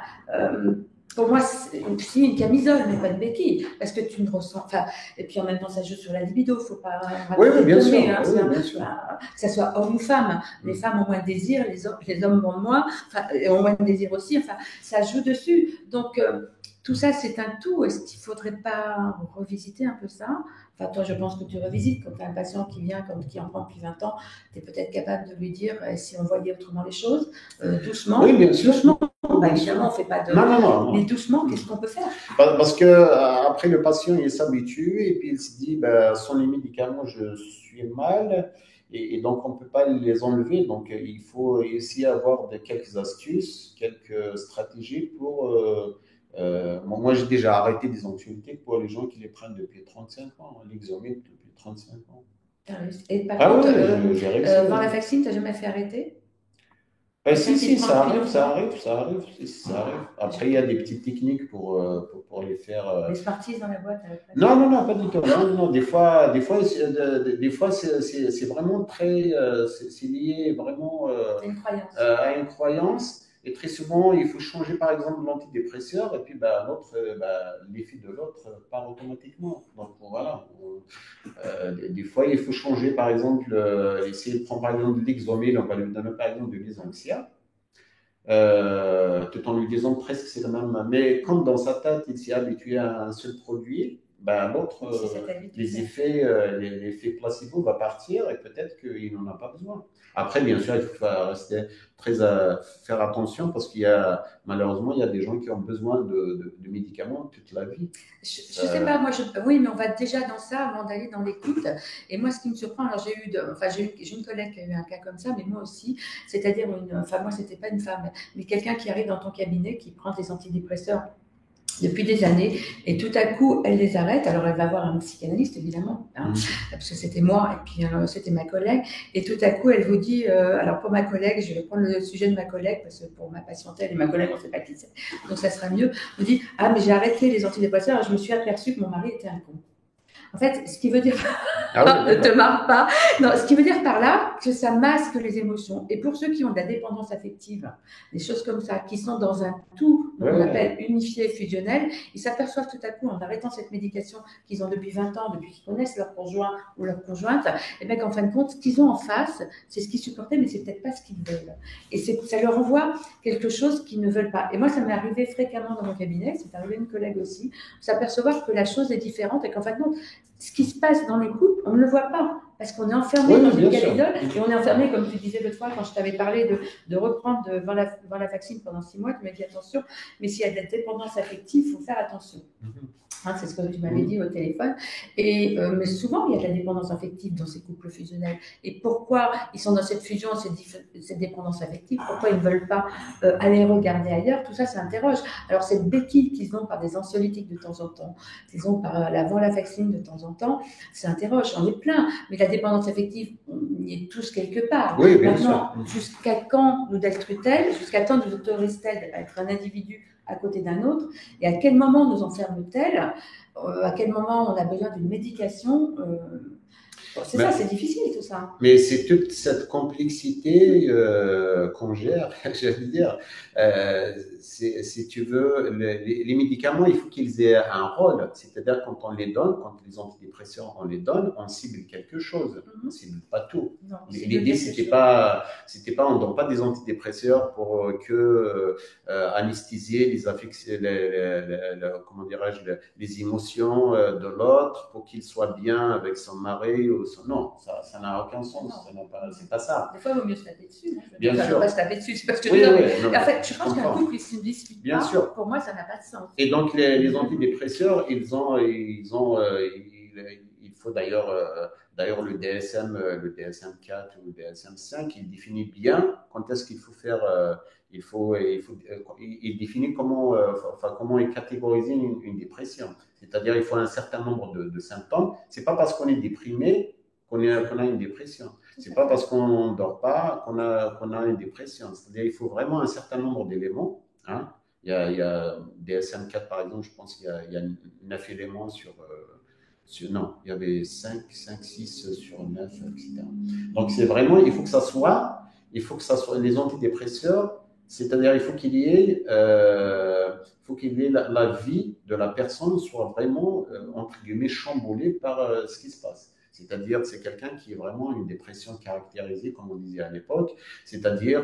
pour moi, c'est une camisole, mais pas une béquille, parce que tu ne ressens. Enfin, et puis en même temps, ça joue sur la libido, il ne faut pas. Oui, bien sûr. Hein, bien sûr. Que ce soit homme ou femme. Les femmes ont moins de désir, les hommes ont moins, ont moins de désir aussi. Enfin, ça joue dessus. Donc, tout ça, c'est un tout. Est-ce qu'il ne faudrait pas revisiter un peu ça? Enfin, toi, je pense que tu revisites. Quand tu as un patient qui vient, qui en prend depuis 20 ans, tu es peut-être capable de lui dire si on voyait autrement les choses, doucement. Oui, bien sûr. Doucement. Évidemment, on ne fait pas de. Non. Mais doucement, qu'est-ce qu'on peut faire? Parce que après, le patient, il s'habitue et puis il se dit, ben, sans les médicaments, je suis mal. Et donc, on ne peut pas les enlever. Donc, il faut essayer d'avoir quelques astuces, quelques stratégies pour. Moi, j'ai déjà arrêté des antibiotiques pour les gens qui les prennent depuis 35 ans, l'exomil depuis 35 ans. Et par Ah contre, oui, j'ai réussi. dans la vaccine, tu n'as jamais fait arrêter? Si, Quelqu'un qui si, prend ça depuis arrive, ça longtemps? arrive, ça arrive, si, si, ça arrive. Après, il y a des petites techniques pour les faire. Les Smarties dans la boîte à la place. Non, non, non, pas du tout. Non, non, non. Des fois, c'est vraiment très, c'est lié vraiment C'est une croyance. à une croyance. Et très souvent, il faut changer, par exemple, l'antidépresseur, et puis bah, l'autre, l'effet de l'autre part automatiquement. Donc voilà. Des fois, il faut changer, par exemple, essayer de prendre, par exemple, de l'Ixomil, on va lui donner, par exemple, de l'Isonxia, tout en lui disant presque c'est le même. Mais quand dans sa tête, il s'est habitué à un seul produit, ben, l'autre, C'est cette habitude. l'effet placebo va partir et peut-être qu'il n'en a pas besoin. Après, bien sûr, il faut rester faire attention parce qu'il y a, malheureusement, il y a des gens qui ont besoin de médicaments toute la vie. Je sais pas, moi, oui, mais on va déjà dans ça avant d'aller dans l'écoute. Et moi, ce qui me surprend, alors j'ai une collègue qui a eu un cas comme ça, mais moi aussi, c'est-à-dire enfin, moi, c'était pas une femme, mais quelqu'un qui arrive dans ton cabinet, qui prend des antidépresseurs depuis des années, et tout à coup, elle les arrête. Alors, elle va voir un psychanalyste, évidemment, hein, parce que c'était moi, et puis c'était ma collègue, et tout à coup, elle vous dit, alors pour ma collègue, je vais prendre le sujet de ma collègue, parce que pour ma patientèle et ma collègue, on ne sait pas qui c'est, donc ça sera mieux, vous dit, ah, mais j'ai arrêté les antidépresseurs, et je me suis aperçue que mon mari était un con. En fait, ce qui veut dire, ne te marre pas. Non, ce qui veut dire par là que ça masque les émotions. Et pour ceux qui ont de la dépendance affective, des choses comme ça, qui sont dans un tout, qu'on appelle unifié, fusionnel, ils s'aperçoivent tout à coup, en arrêtant cette médication qu'ils ont depuis 20 ans, depuis qu'ils connaissent leur conjoint ou leur conjointe, et bien qu'en fin de compte, ce qu'ils ont en face, c'est ce qu'ils supportaient, mais c'est peut-être pas ce qu'ils veulent. Et ça leur envoie quelque chose qu'ils ne veulent pas. Et moi, ça m'est arrivé fréquemment dans mon cabinet, c'est arrivé à une collègue aussi, s'apercevoir que la chose est différente et qu'en fin de compte, ce qui se passe dans le couple, on ne le voit pas, parce qu'on est enfermé dans une camisole, et on est enfermé, comme tu disais l'autre fois, quand je t'avais parlé de reprendre devant la vaccine pendant 6 mois, tu m'as dit attention, mais s'il y a de la dépendance affective, il faut faire attention. Hein, c'est ce que tu m'avais dit au téléphone. Mais souvent, il y a de la dépendance affective dans ces couples fusionnels. Et pourquoi ils sont dans cette fusion, cette dépendance affective? Pourquoi ils ne veulent pas aller regarder ailleurs? Tout ça, ça interroge. Alors, cette béquille qu'ils ont par des anxiolytiques de temps en temps, qu'ils ont par la vaccine de temps en temps, ça interroge. On est plein. Mais la dépendance affective, on y est tous quelque part. Oui, bien Maintenant, sûr. jusqu'à quand nous détruit-elle? Jusqu'à quand nous autorise-t-elle à être un individu à côté d'un autre, et à quel moment nous enferme-t-elle, à quel moment on a besoin d'une médication, c'est ça, c'est difficile tout ça. Mais c'est toute cette complexité qu'on gère, j'allais dire. Si tu veux, les médicaments, il faut qu'ils aient un rôle. C'est-à-dire quand on les donne, quand les antidépresseurs on les donne, on cible quelque chose. On cible pas tout. L'idée on donne pas des antidépresseurs pour anesthésier les affections, comment dirais-je, les émotions de l'autre pour qu'il soit bien avec son mari ou son non. Ça n'a aucun sens. C'est pas ça. Des fois, il vaut mieux se taper dessus. Hein. Bien sûr. Pas se taper dessus, c'est parce que en fait, je pense qu'un couple, il se dispute bien pas. Sûr. Pour moi, ça n'a pas de sens. Et donc, les antidépresseurs, il faut d'ailleurs le DSM-4 ou le DSM-5, il définit bien quand est-ce qu'il faut faire. Il définit comment est catégorisée une dépression. C'est-à-dire, il faut un certain nombre de symptômes. C'est pas parce qu'on est déprimé qu'on a une dépression. C'est pas parce qu'on ne dort pas qu'on a une dépression. C'est-à-dire, il faut vraiment un certain nombre d'éléments. Hein. Il y a DSM-4, par exemple, je pense qu'il y a 9 éléments non, il y avait 5, 6 sur 9, etc. Donc, c'est vraiment, il faut que ça soit les antidépresseurs, c'est-à-dire, il faut qu'il y ait, la vie de la personne soit vraiment, entre guillemets, chamboulée par ce qui se passe. C'est-à-dire, c'est quelqu'un qui est vraiment une dépression caractérisée, comme on disait à l'époque. C'est-à-dire,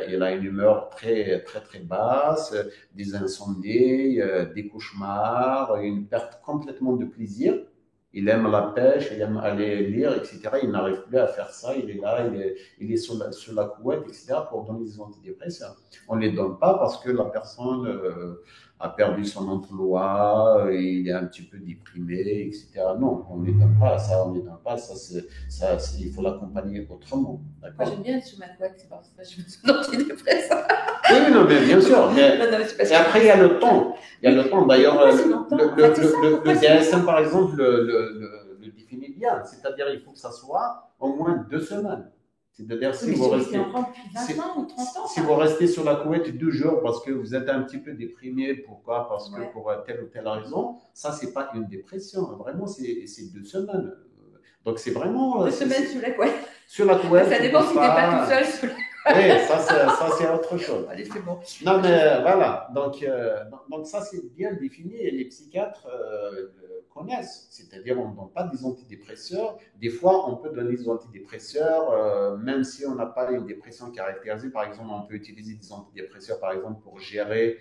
il a une humeur très, très, très basse, des insomnies, des cauchemars, une perte complètement de plaisir. Il aime la pêche, il aime aller lire, etc. Il n'arrive plus à faire ça. Il est là, il est sur la couette, etc. pour donner des antidépresseurs. On ne les donne pas parce que la personne a perdu son emploi, il est un petit peu déprimé, etc. Non, on ne lui donne pas ça, on ne lui donne pas ça, il faut l'accompagner autrement. Moi, D'accord. j'aime bien être sous ma couette, c'est parce que je me suis d'antidépresseurs. Oui, oui, non, mais bien sûr. Non, non, c'est parce Et que. après, il y a le temps. Il y a le temps. Mais D'ailleurs, pourquoi c'est longtemps? En fait, c'est ça, pourquoi le c'est DSM, longtemps? par exemple, le définit bien. C'est-à-dire, il faut que ça soit au moins 2 semaines. C'est-à-dire, Oui, mais si on en prend depuis 20 ans ou 30 ans, si vous restez sur la couette 2 jours parce que vous êtes un petit peu déprimé, pourquoi? Parce que ouais. pour telle ou telle raison, ça, c'est pas une dépression. Vraiment, c'est 2 semaines. Donc, c'est vraiment 2 semaines sous la couette. sur la couette, Ça tu dépend bouges si t'es pas tout pas. seul sous la. Oui, ça c'est autre chose. Allez, c'est bon. Non, Je mais voilà. Donc ça, c'est bien défini et les psychiatres le connaissent. C'est-à-dire, on ne donne pas des antidépresseurs. Des fois, on peut donner des antidépresseurs, même si on n'a pas une dépression caractérisée. Par exemple, on peut utiliser des antidépresseurs, par exemple, pour gérer,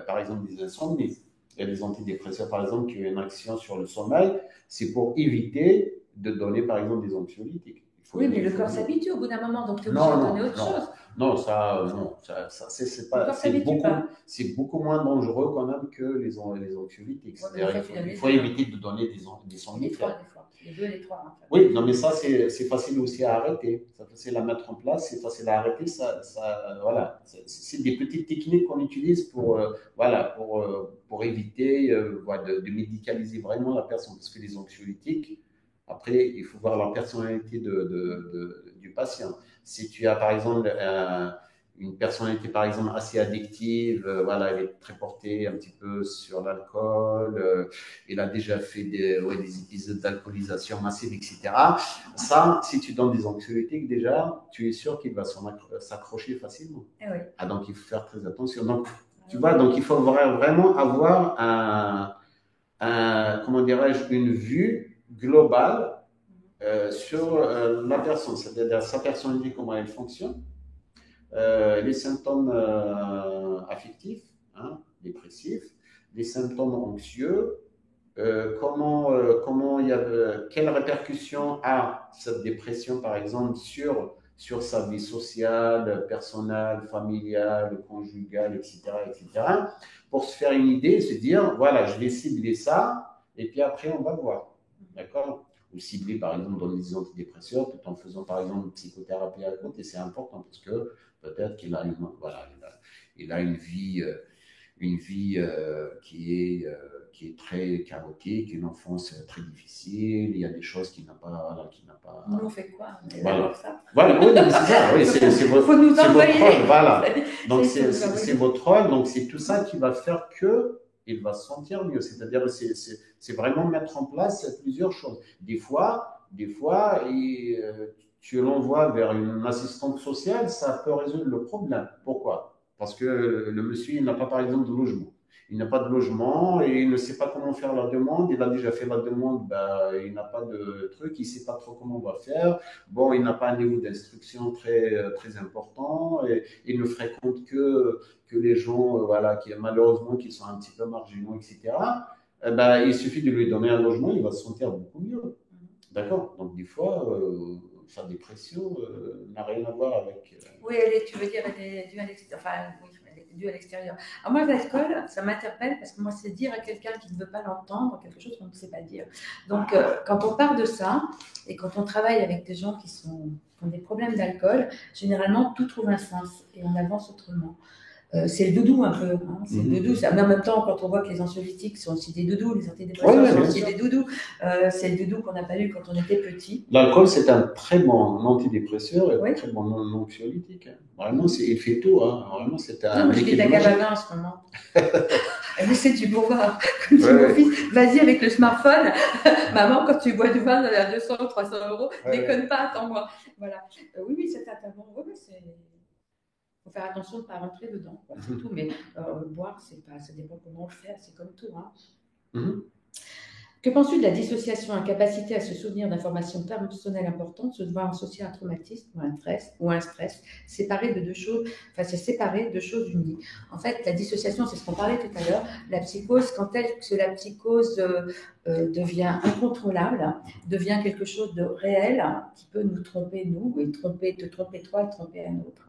par exemple, des insomnies. Il y a des antidépresseurs, par exemple, qui ont une action sur le sommeil. C'est pour éviter de donner, par exemple, des anxiolytiques. Oui, mais le corps s'habitue au bout d'un moment, donc tu es obligé Non, de donner non, autre non. chose. Non, c'est Le pas, corps s'habitue pas. c'est beaucoup moins dangereux quand même que les anxiolytiques. Ouais, mais en C'est-à-dire, fait, tu donnes il les faut deux, hein. éviter de donner des Les trois, somnifères. des fois. Les deux et les trois, en fait. Oui, non, mais ça, c'est facile aussi à arrêter. C'est facile à mettre en place, c'est facile à arrêter. Voilà. C'est des petites techniques qu'on utilise voilà, pour éviter voilà, de médicaliser vraiment la personne. Parce que les anxiolytiques, après, il faut voir la personnalité du patient. Si tu as, par exemple, une personnalité, par exemple, assez addictive, voilà, elle est très portée un petit peu sur l'alcool, il a déjà fait des épisodes d'alcoolisation massive, etc. Ça, si tu donnes des anxiolytiques, déjà, tu es sûr qu'il va s'accrocher facilement. Eh oui. Ah, donc, il faut faire très attention. Donc, tu vois, donc il faut vraiment avoir comment dirais-je, une vue globale sur la personne, c'est-à-dire sa personnalité, comment elle fonctionne, les symptômes affectifs, hein, dépressifs, les symptômes anxieux, comment il y a, quelle répercussion a cette dépression, par exemple, sur sa vie sociale, personnelle, familiale, conjugale, etc., etc., pour se faire une idée et se dire, voilà, je vais cibler ça, et puis après, on va voir. D'accord? Ou cibler, par exemple, dans les antidépresseurs, tout en faisant, par exemple, une psychothérapie à côté. C'est important parce que peut-être qu'il a voilà, il a une vie qui est très chaotique, une enfance très difficile, il y a des choses qu'il n'a pas. Voilà, Nous, on fait quoi? On est voilà. d'accord, ça. Voilà, oui, c'est ça, oui, c'est Faut nous votre envoyer. rôle, voilà. Donc, C'est votre rôle, donc c'est tout ça qui va faire que il va se sentir mieux. C'est-à-dire, c'est vraiment mettre en place plusieurs choses. Des fois tu l'envoies vers une assistante sociale, ça peut résoudre le problème. Pourquoi? Parce que le monsieur, il n'a pas, par exemple, de logement. Il n'a pas de logement et il ne sait pas comment faire la demande. Il a déjà fait la demande, ben, il n'a pas de truc, il ne sait pas trop comment on va faire. Bon, il n'a pas un niveau d'instruction très important et il ne fréquente que les gens, voilà, malheureusement, qui sont un petit peu marginaux, etc. Eh ben, il suffit de lui donner un logement, il va se sentir beaucoup mieux. D'accord. Donc, des fois, sa dépression n'a rien à voir avec. Oui, tu veux dire, elle est due à l'extérieur. Enfin, oui, elle est due à l'extérieur. Alors, moi, l'alcool, ça m'interpelle parce que moi, c'est dire à quelqu'un qui ne veut pas l'entendre quelque chose qu'on ne sait pas dire. Donc, quand on part de ça et quand on travaille avec des gens qui ont des problèmes d'alcool, généralement, tout trouve un sens et on avance autrement. C'est le doudou un peu, hein. C'est le doudou. Mais en même temps, quand on voit que les anxiolytiques sont aussi des doudous, les antidépresseurs sont aussi des doudous, c'est le doudou qu'on n'a pas eu quand on était petit. L'alcool, c'est un très bon antidépresseur et un très bon anxiolytique. Vraiment, il fait tout. Hein. Vraiment, c'est un. Non, moi, je lis de la Gabana en ce moment. Mais c'est du bourgeois. Comme dit mon fils, vas-y avec le smartphone. Maman, quand tu bois du vin à 200 ou 300 euros, déconne pas, attends-moi. Voilà. Oui, c'est un tabou. Oui, c'est. Faut faire attention de ne pas rentrer dedans, c'est tout. Mais boire, ça dépend comment on le fait, c'est comme tout. Hein. Que penses-tu de la dissociation, incapacité à se souvenir d'informations personnelles importantes, se voir associer à un traumatisme ou un stress, séparé de deux choses, enfin c'est séparé de choses unies. En fait, la dissociation, c'est ce qu'on parlait tout à l'heure, la psychose, quand la psychose devient incontrôlable, devient quelque chose de réel, qui peut nous tromper nous, et te tromper toi, et tromper un autre.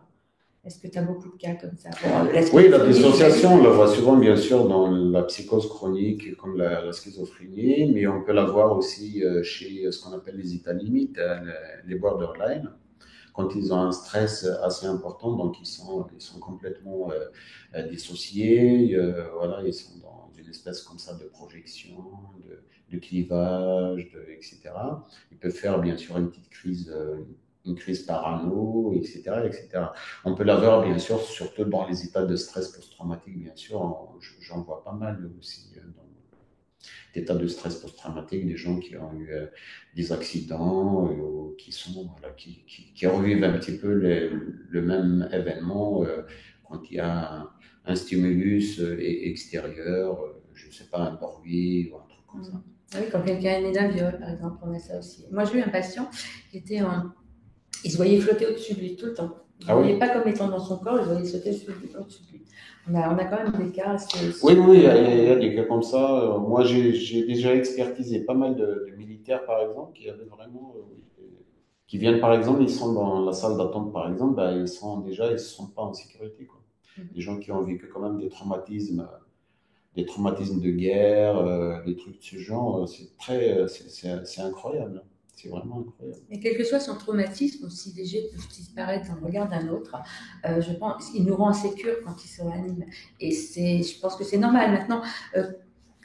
Est-ce que tu as beaucoup de cas comme ça? Bon, la Oui, la schizophrénie, dissociation, on j'imagine. la voit souvent, bien sûr, dans la psychose chronique, comme la schizophrénie, mais on peut la voir aussi chez ce qu'on appelle les états limites, les borderline, quand ils ont un stress assez important, donc ils sont complètement dissociés, voilà, ils sont dans une espèce comme ça de projection, de clivage, etc. Ils peuvent faire bien sûr une crise parano, etc., etc. On peut l'avoir bien sûr, surtout dans les états de stress post-traumatique, bien sûr, j'en vois pas mal aussi dans d'états de stress post-traumatique, des gens qui ont eu des accidents, qui sont, voilà, qui revivent un petit peu le même événement quand il y a un stimulus extérieur, je ne sais pas, un bruit ou un truc comme ça. Ah oui, quand quelqu'un est né d'un viol, par exemple, on a ça aussi. Moi, j'ai eu un patient qui était en... Il se voyait flotter au-dessus de lui tout le temps. Il ne Ah le oui. voyait pas comme étant dans son corps, il se voyait sauter au-dessus de lui. On a quand même des cas assez Oui, oui, il y surprenants. a des cas comme ça. Moi, j'ai déjà expertisé pas mal de militaires, par exemple, qui avaient vraiment, oui, qui viennent, par exemple, ils sont dans la salle d'attente, par exemple, bah, ils se sentent pas en sécurité, quoi. Des gens qui ont vécu quand même des traumatismes de guerre, des trucs de ce genre, c'est incroyable, hein. C'est vraiment incroyable. Et quel que soit son traumatisme, aussi léger peut disparaître dans le regard d'un autre, je pense qu'il nous rend insécures quand il se réanime. Et je pense que c'est normal. Maintenant, euh,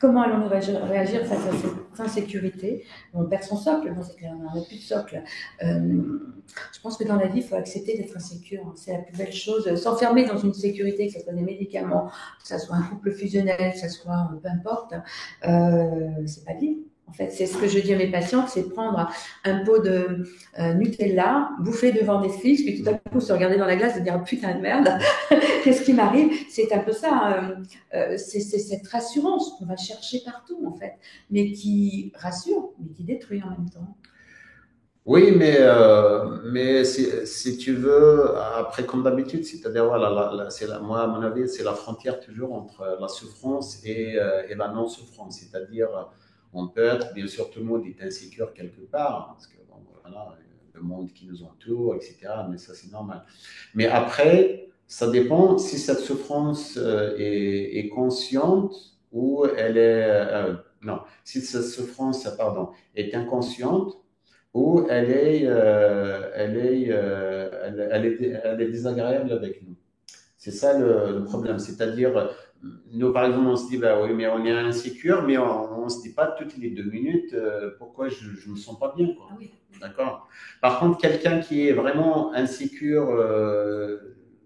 comment allons-nous réagir face à cette insécurité? On perd son socle, bon, c'est clair, on n'a plus de socle. Je pense que dans la vie, il faut accepter d'être insécure. C'est la plus belle chose. S'enfermer dans une sécurité, que ce soit des médicaments, que ce soit un couple fusionnel, que ce soit peu importe, c'est pas vivre. En fait, c'est ce que je dis à mes patientes, c'est prendre un pot de Nutella, bouffer devant Netflix, puis tout à coup se regarder dans la glace et dire putain de merde, qu'est-ce qui m'arrive? C'est un peu ça. C'est cette rassurance qu'on va chercher partout, en fait, mais qui rassure, mais qui détruit en même temps. Oui, mais si tu veux, après, comme d'habitude, c'est-à-dire, voilà, moi, à mon avis, c'est la frontière toujours entre la souffrance et la non-souffrance. C'est-à-dire, on peut être, bien sûr, tout le monde est insécure quelque part, parce que, bon, voilà, le monde qui nous entoure, etc., mais ça, c'est normal. Mais après, ça dépend si cette souffrance est consciente ou elle est, non, si cette souffrance, pardon, est inconsciente ou elle est désagréable avec nous. C'est ça le problème. C'est-à-dire, nous, par exemple, on se dit, bah oui, mais on est insécure, mais on ne se dit pas toutes les 2 minutes pourquoi je ne me sens pas bien, quoi. Ah oui. D'accord. Par contre, quelqu'un qui est vraiment insécure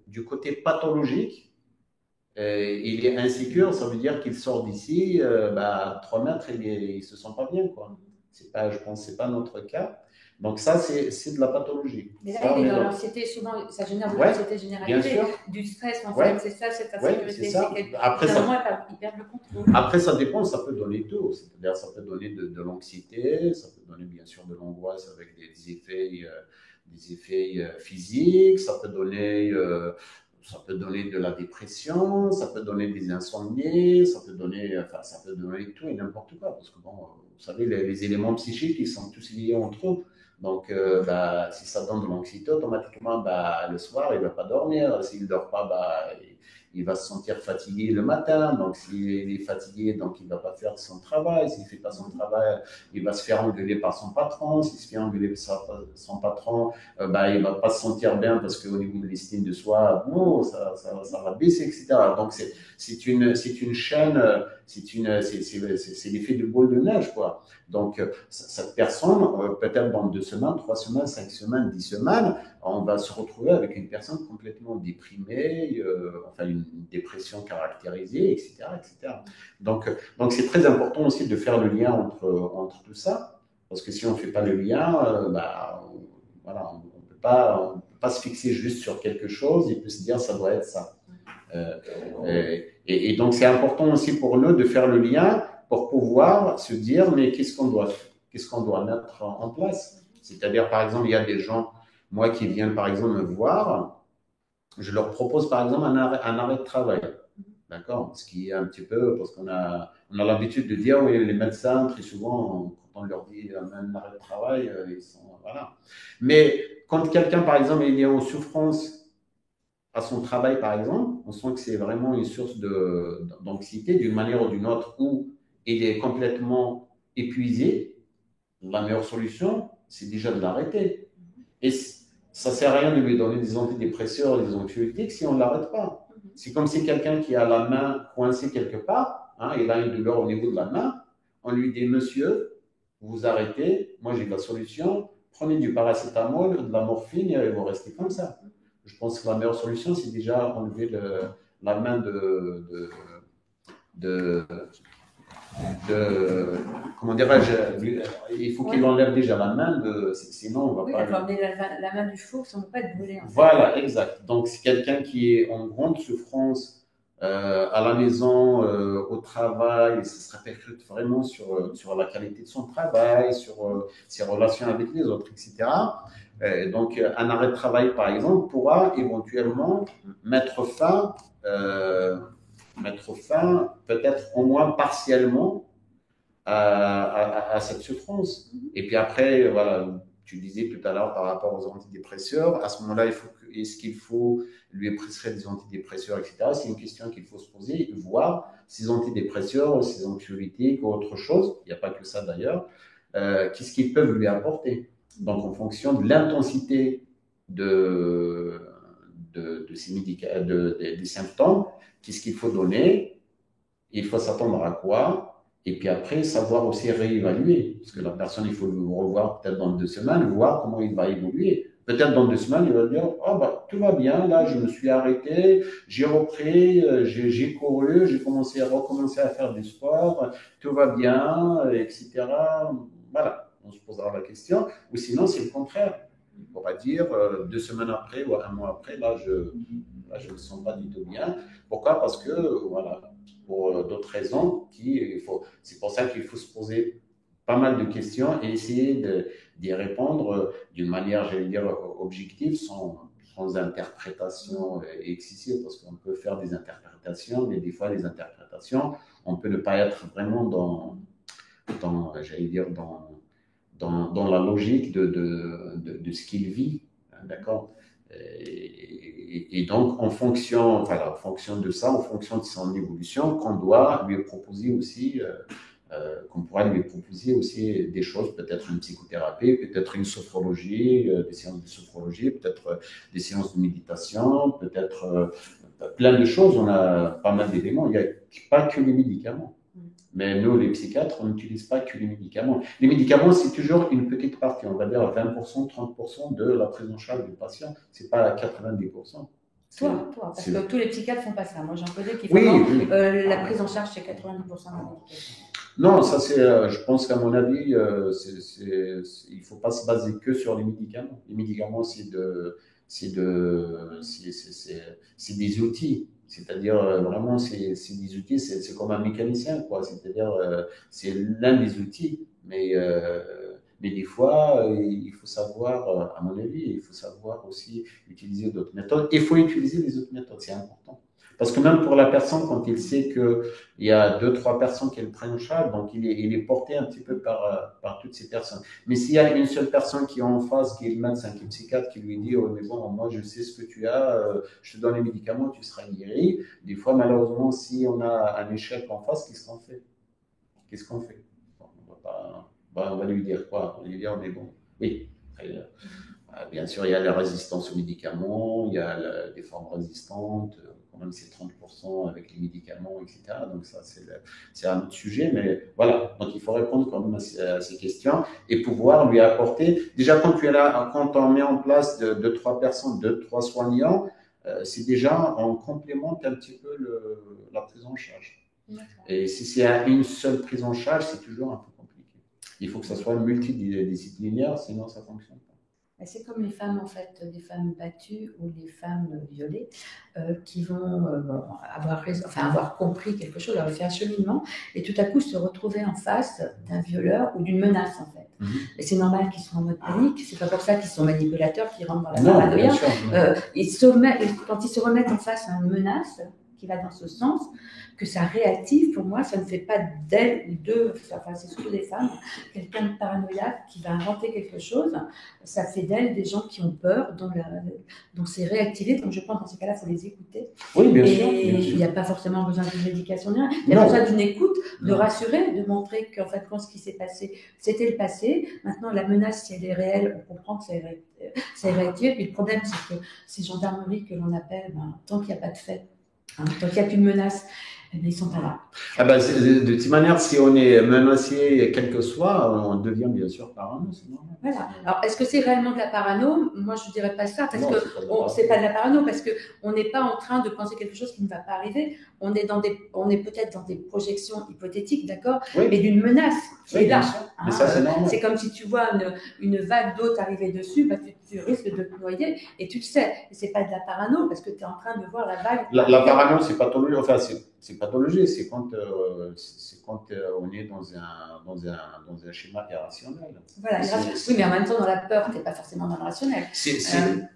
du côté pathologique, il est insécure, ça veut dire qu'il sort d'ici, bah, à 3 mètres, il ne se sent pas bien, quoi. C'est pas, je pense que ce n'est pas notre cas. Donc ça, c'est de la pathologie. Mais là, Ça, il on est est dans dans... l'anxiété, souvent, ça génère de Ouais, l'anxiété bien généralisée, sûr. du stress, en fait. Ouais, C'est ça, cette ouais, c'est insécurité. ça. Au bout d'un moment, ils perdent le contrôle. Après, ça dépend, ça peut donner tout. C'est-à-dire, ça peut donner de l'anxiété, ça peut donner bien sûr de l'angoisse avec des effets physiques, ça peut donner de la dépression, ça peut donner des insomnies, enfin, ça peut donner tout et n'importe quoi. Parce que bon, vous savez, les éléments psychiques, ils sont tous liés entre eux. Donc, bah, si ça donne de l'anxiété, automatiquement, bah, le soir, il ne va pas dormir. S'il ne dort pas, bah, il va se sentir fatigué le matin. Donc, s'il est fatigué, donc il ne va pas faire son travail. S'il ne fait pas son travail, il va se faire engueuler par son patron. S'il se fait engueuler par son patron, bah, il ne va pas se sentir bien parce qu'au niveau de l'estime de soi, bon, ça va baisser, etc. Donc, c'est une chaîne, c'est l'effet de boule de neige, quoi. Donc, cette personne, peut-être dans 2 semaines, 3 semaines, 5 semaines, 10 semaines, on va se retrouver avec une personne complètement déprimée, enfin une dépression caractérisée, etc., etc. Donc c'est très important aussi de faire le lien entre tout ça, parce que si on ne fait pas le lien, bah, voilà, on peut pas se fixer juste sur quelque chose, il peut se dire ça doit être ça. Euh, et donc c'est important aussi pour nous de faire le lien pour pouvoir se dire mais qu'est-ce qu'on doit mettre en place. C'est-à-dire par exemple il y a des gens moi qui viennent par exemple me voir, je leur propose par exemple un arrêt de travail. D'accord. Ce qui est un petit peu, parce on a l'habitude de dire, oui, les médecins, très souvent, quand on leur dit un arrêt de travail, ils sont, voilà. Mais quand quelqu'un, par exemple, il est en souffrance à son travail, par exemple, on sent que c'est vraiment une source d'anxiété d'une manière ou d'une autre, où il est complètement épuisé. La meilleure solution, c'est déjà de l'arrêter. Et ça ne sert à rien de lui donner des antidépresseurs, des anxiolytiques si on ne l'arrête pas. C'est comme si quelqu'un qui a la main coincée quelque part, hein, il a une douleur au niveau de la main, on lui dit, monsieur, vous arrêtez, moi j'ai la solution, prenez du paracétamol, de la morphine et vous restez comme ça. Je pense que la meilleure solution, c'est déjà enlever la main de, de comment dirais-je, il faut qu'il enlève déjà la main, sinon on va oui, pas. Il faut enlever la main du four, ça ne va pas être brûlé. Voilà, exact. Donc c'est quelqu'un qui est en grande souffrance à la maison, au travail, et ça se répercute vraiment sur la qualité de son travail, sur ses relations avec les autres, etc. Donc un arrêt de travail, par exemple, pourra éventuellement mettre fin peut-être au moins partiellement à cette souffrance. Et puis après, voilà, tu disais tout à l'heure par rapport aux antidépresseurs, à ce moment-là, est-ce qu'il faut lui prescrire des antidépresseurs, etc. C'est une question qu'il faut se poser, voir ces antidépresseurs, ces anxiolytiques ou autre chose, il n'y a pas que ça d'ailleurs, qu'est-ce qu'ils peuvent lui apporter. Donc en fonction de l'intensité de ces des symptômes, qu'est-ce qu'il faut donner, il faut s'attendre à quoi, et puis après savoir aussi réévaluer, parce que la personne, il faut le revoir peut-être dans 2 semaines, voir comment il va évoluer. Peut-être dans 2 semaines, il va dire, oh, bah, tout va bien, là je me suis arrêté, j'ai repris, j'ai couru, j'ai recommencé à faire du sport, tout va bien, etc. Voilà, on se posera la question. Ou sinon, c'est le contraire. Il pourra dire 2 semaines après ou un mois après, là je ne me sens pas du tout bien. Pourquoi? Parce que, voilà, pour d'autres raisons, c'est pour ça qu'il faut se poser pas mal de questions et essayer d'y répondre d'une manière, j'allais dire, objective, sans interprétation excessive, parce qu'on peut faire des interprétations, mais des fois, les interprétations, on peut ne pas être vraiment j'allais dire, dans la logique de ce qu'il vit. D'accord? Et donc, en fonction de ça, en fonction de son évolution, qu'on doit lui proposer aussi, qu'on pourra lui proposer aussi des choses, peut-être une psychothérapie, peut-être une sophrologie, des séances de sophrologie, peut-être des séances de méditation, peut-être plein de choses. On a pas mal d'éléments. Il n'y a pas que les médicaments. Mais nous, les psychiatres, on n'utilise pas que les médicaments. Les médicaments, c'est toujours une petite partie, on va dire 20%, 30% de la prise en charge du patient. Ce n'est pas 90%. Toi, parce que tous les psychiatres ne font pas ça. Moi, j'en connais qui oui, font oui. La prise en charge, c'est 90% de la médication. Non, ça c'est, je pense qu'à mon avis, il ne faut pas se baser que sur les médicaments. Les médicaments, c'est des outils. C'est-à-dire, vraiment, c'est des outils, c'est comme un mécanicien, quoi. C'est-à-dire, c'est l'un des outils. Mais des fois, il faut savoir, à mon avis, il faut savoir aussi utiliser d'autres méthodes. Il faut utiliser les autres méthodes, c'est important. Parce que même pour la personne, quand il sait qu'il y a 2, 3 personnes qui le prennent en charge, donc il est porté un petit peu par toutes ces personnes. Mais s'il y a une seule personne qui est en face, qui est le médecin, qui est le psychiatre, qui lui dit, oh, mais bon, moi je sais ce que tu as, je te donne les médicaments, tu seras guéri. Des fois, malheureusement, si on a un échec en face, qu'est-ce qu'on fait? Qu'est-ce qu'on fait? Bon, on va lui dire quoi? On va lui dire, mais bon, oui. Bien sûr, il y a la résistance aux médicaments, il y a des formes résistantes, quand même c'est 30% avec les médicaments, etc. Donc ça, c'est un autre sujet, mais voilà. Donc il faut répondre quand même à ces questions et pouvoir lui apporter. Déjà, quand on met en place 2, 3 personnes, 2, 3 soignants, c'est déjà, on complémente un petit peu la prise en charge. Et si c'est une seule prise en charge, c'est toujours un peu compliqué. Il faut que ça soit multidisciplinaire, sinon ça ne fonctionne pas. C'est comme les femmes, en fait, les femmes battues ou les femmes violées qui vont avoir compris quelque chose, avoir fait un cheminement et tout à coup se retrouver en face d'un violeur ou d'une menace, en fait. Et c'est normal qu'ils soient en mode panique, c'est pas pour ça qu'ils sont manipulateurs, qu'ils rentrent dans la paranoïa. Quand ils se remettent en face à une menace qui va dans ce sens, que ça réactive, pour moi, ça ne fait pas d'elle ou d'eux, enfin c'est surtout des femmes, quelqu'un de paranoïaque qui va inventer quelque chose, ça fait d'elles des gens qui ont peur, dont c'est réactivé, donc je pense dans ces cas-là, il faut les écouter. Oui, bien sûr. Et il n'y a pas forcément besoin d'une médication, rien. Il y a Non. besoin d'une écoute, de Non. rassurer, de montrer qu'en fait, quand ce qui s'est passé, c'était le passé. Maintenant, la menace, si elle est réelle, on comprend que c'est réactivé. Puis le problème, c'est que ces gendarmeries que l'on appelle, tant qu'il n'y a pas de fait, tant qu'il n'y a plus de menace, ils sont pas là. Ah ben, de toute manière, si on est menacé, quel que soit, on devient bien sûr parano, c'est normal. Voilà. Alors, est-ce que c'est réellement de la parano? Moi, je ne dirais pas ça, parce Non, que c'est pas c'est pas de la de la parano, parce qu'on n'est pas en train de penser quelque chose qui ne va pas arriver. On est peut-être dans des projections hypothétiques, d'accord, oui. mais d'une menace qui est là. Mais ça, c'est normal. C'est comme si tu vois une vague d'eau t'arriver dessus, tu risques de te noyer, et tu le sais. Et c'est pas de la parano, parce que tu es en train de voir la vague. La parano, c'est pathologie. Enfin, c'est pathologie. C'est quand on est dans un schéma irrationnel. Voilà, oui, mais en même temps, dans la peur, tu n'es pas forcément dans le rationnel.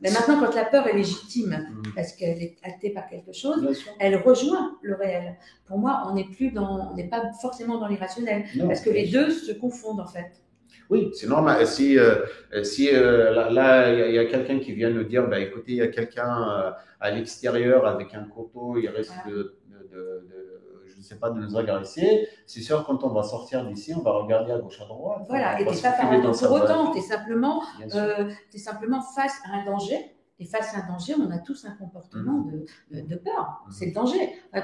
Mais maintenant, quand la peur est légitime, parce qu'elle est actée par quelque chose, elle rejoint le réel. Pour moi, on n'est pas forcément dans l'irrationnel, parce que les deux se confondent en fait. Oui, c'est normal. Si là, il y a quelqu'un qui vient nous dire, bah, écoutez, il y a quelqu'un à l'extérieur avec un couteau, il risque je ne sais pas, de nous agresser. C'est sûr, quand on va sortir d'ici, on va regarder à gauche, à droite. Voilà, et tu n'es pas parano pour autant, tu es simplement face à un danger. Et face à un danger, on a tous un comportement de peur. C'est le danger.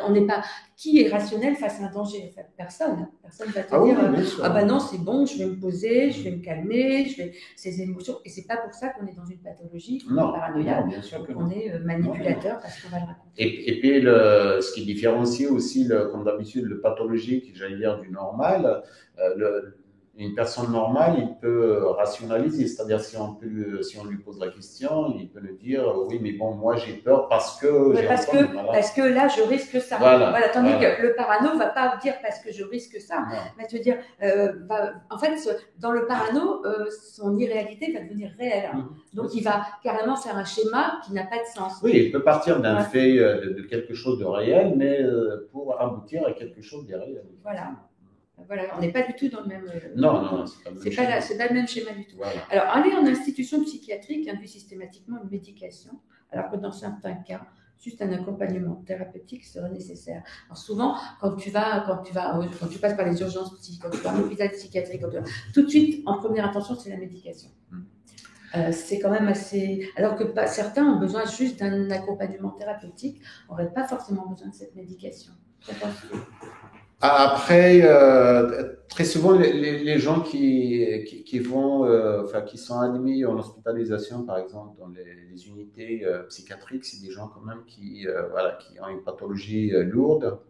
On n'est pas. Qui est rationnel face à un danger? En fait, personne. Personne va te dire bah non, c'est bon, je vais me poser, je vais me calmer, ces émotions. Et c'est pas pour ça qu'on est dans une pathologie paranoïaque, qu'on est manipulateur parce qu'on va le raconter. Et puis, ce qui différencie aussi, comme d'habitude, le pathologique, j'allais dire, du normal, une personne normale, il peut rationaliser, c'est-à-dire si on lui pose la question, il peut nous dire oui, mais bon, moi j'ai peur parce que parce que là je risque ça. Voilà, tandis que le parano va pas dire parce que je risque ça, va te dire en fait dans le parano son irréalité va devenir réelle. Donc il va carrément faire un schéma qui n'a pas de sens. Oui, il peut partir d'un fait de quelque chose de réel, mais pour aboutir à quelque chose d'irréel. Voilà, on n'est pas du tout dans le même. Non, c'est pas le même schéma du tout. Voilà. Alors, aller en institution psychiatrique induit systématiquement une médication, alors que dans certains cas, juste un accompagnement thérapeutique serait nécessaire. Alors souvent, quand tu passes par les urgences psychiques, quand tu vas à l'hôpital psychiatrique, tout de suite, en première intention, c'est la médication. C'est quand même assez. Alors que certains ont besoin juste d'un accompagnement thérapeutique, n'auraient pas forcément besoin de cette médication. Après, très souvent, les gens qui vont, qui sont admis en hospitalisation, par exemple, dans les unités psychiatriques, c'est des gens quand même qui ont une pathologie lourde,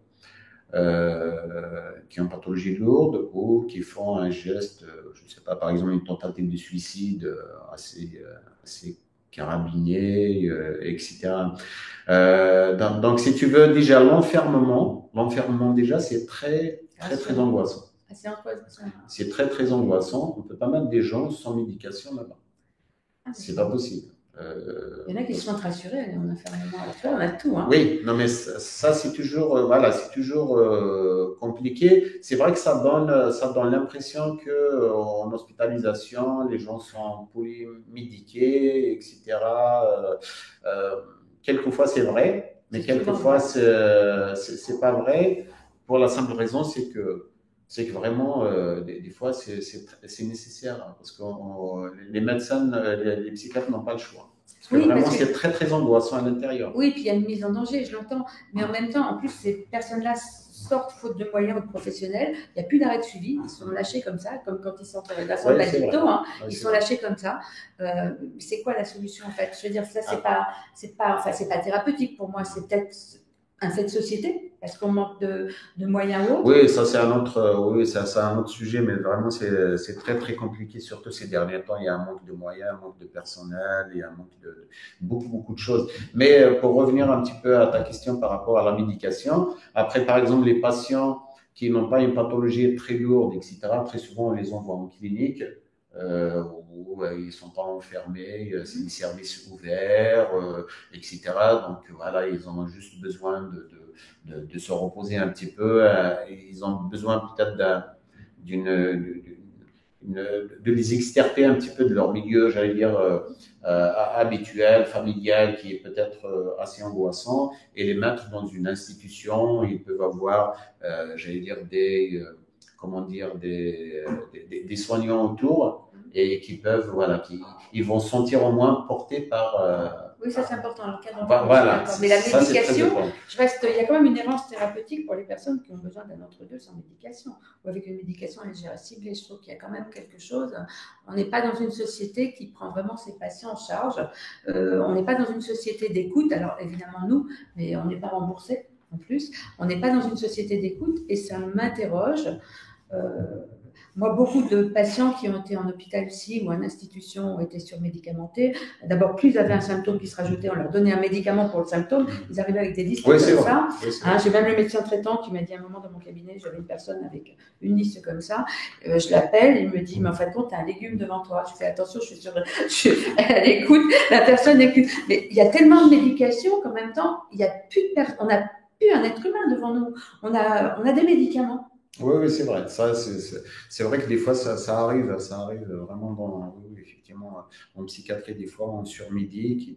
ou qui font un geste, je ne sais pas, par exemple, une tentative de suicide assez carabinier, etc. Donc, si tu veux, déjà, l'enfermement déjà, c'est très angoissant. C'est très angoissant. On ne peut pas mettre des gens sans médication là-bas. C'est pas possible. Il y en a qui se sentent rassurés en enfermement. On a tout. Oui, non, mais ça c'est toujours, compliqué. C'est vrai que ça donne l'impression que en hospitalisation, les gens sont polymédiqués, etc. Quelquefois c'est vrai, mais quelquefois c'est pas vrai. Pour la simple raison, c'est que vraiment, des fois, c'est nécessaire parce que les médecins, les psychiatres n'ont pas le choix. Parce que vraiment, c'est très angoissant à l'intérieur. Oui, puis il y a une mise en danger, je l'entends. Mais en même temps, en plus, ces personnes-là sortent faute de moyens professionnels. Il n'y a plus d'arrêt de suivi. Ils sont lâchés comme ça, comme quand ils sortent de la salle d'addiction. Ils sont lâchés comme ça. C'est quoi la solution en fait? Je veux dire, ça, c'est pas thérapeutique pour moi. C'est peut-être un fait de société, parce qu'on manque de moyens autres. Oui, ça c'est un autre sujet, mais vraiment c'est très compliqué, surtout ces derniers temps. Il y a un manque de moyens, un manque de personnel, il y a un manque de beaucoup de choses. Mais pour revenir un petit peu à ta question par rapport à la médication, après par exemple les patients qui n'ont pas une pathologie très lourde, etc., très souvent on les envoie en clinique. Où ils ne sont pas enfermés, c'est des services ouverts, etc. Donc voilà, ils ont juste besoin de se reposer un petit peu. Ils ont besoin peut-être d'une de les extirper un petit peu de leur milieu, j'allais dire, habituel, familial, qui est peut-être assez angoissant, et les mettre dans une institution. Ils peuvent avoir, j'allais dire, comment dire, des soignants autour et qui peuvent, voilà, ils vont se sentir au moins portés par. Oui, ça c'est important, le cadre Voilà, mais la ça c'est très médication, important. il y a quand même une errance thérapeutique pour les personnes qui ont besoin d'un entre-deux sans médication, ou avec une médication légère ciblée. Je trouve qu'il y a quand même quelque chose. On n'est pas dans une société qui prend vraiment ses patients en charge. On n'est pas dans une société d'écoute. Alors évidemment nous, mais on n'est pas remboursé en plus. On n'est pas dans une société d'écoute et ça m'interroge. Euh, Moi, beaucoup de patients qui ont été en hôpital psy ou en institution ont été surmédicamentés. D'abord, plus ils avaient un symptôme qui se rajoutait, on leur donnait un médicament pour le symptôme. Ils arrivaient avec des listes Oui, comme c'est vrai. ça. Oui, c'est Hein, vrai. j'ai même le médecin traitant qui m'a dit à un moment dans mon cabinet, j'avais une personne avec une liste comme ça. Je l'appelle, il me dit, mais en fin de compte, tu as un légume devant toi. Je fais attention, je suis sûre, elle écoute, la personne écoute. Mais il y a tellement de médication qu'en même temps, il y a plus de on n'a plus un être humain devant nous. On a des médicaments. Oui, oui, c'est vrai. Ça, c'est vrai que des fois, ça arrive vraiment oui, oui, effectivement, en psychiatrie, des fois, on surmédique, et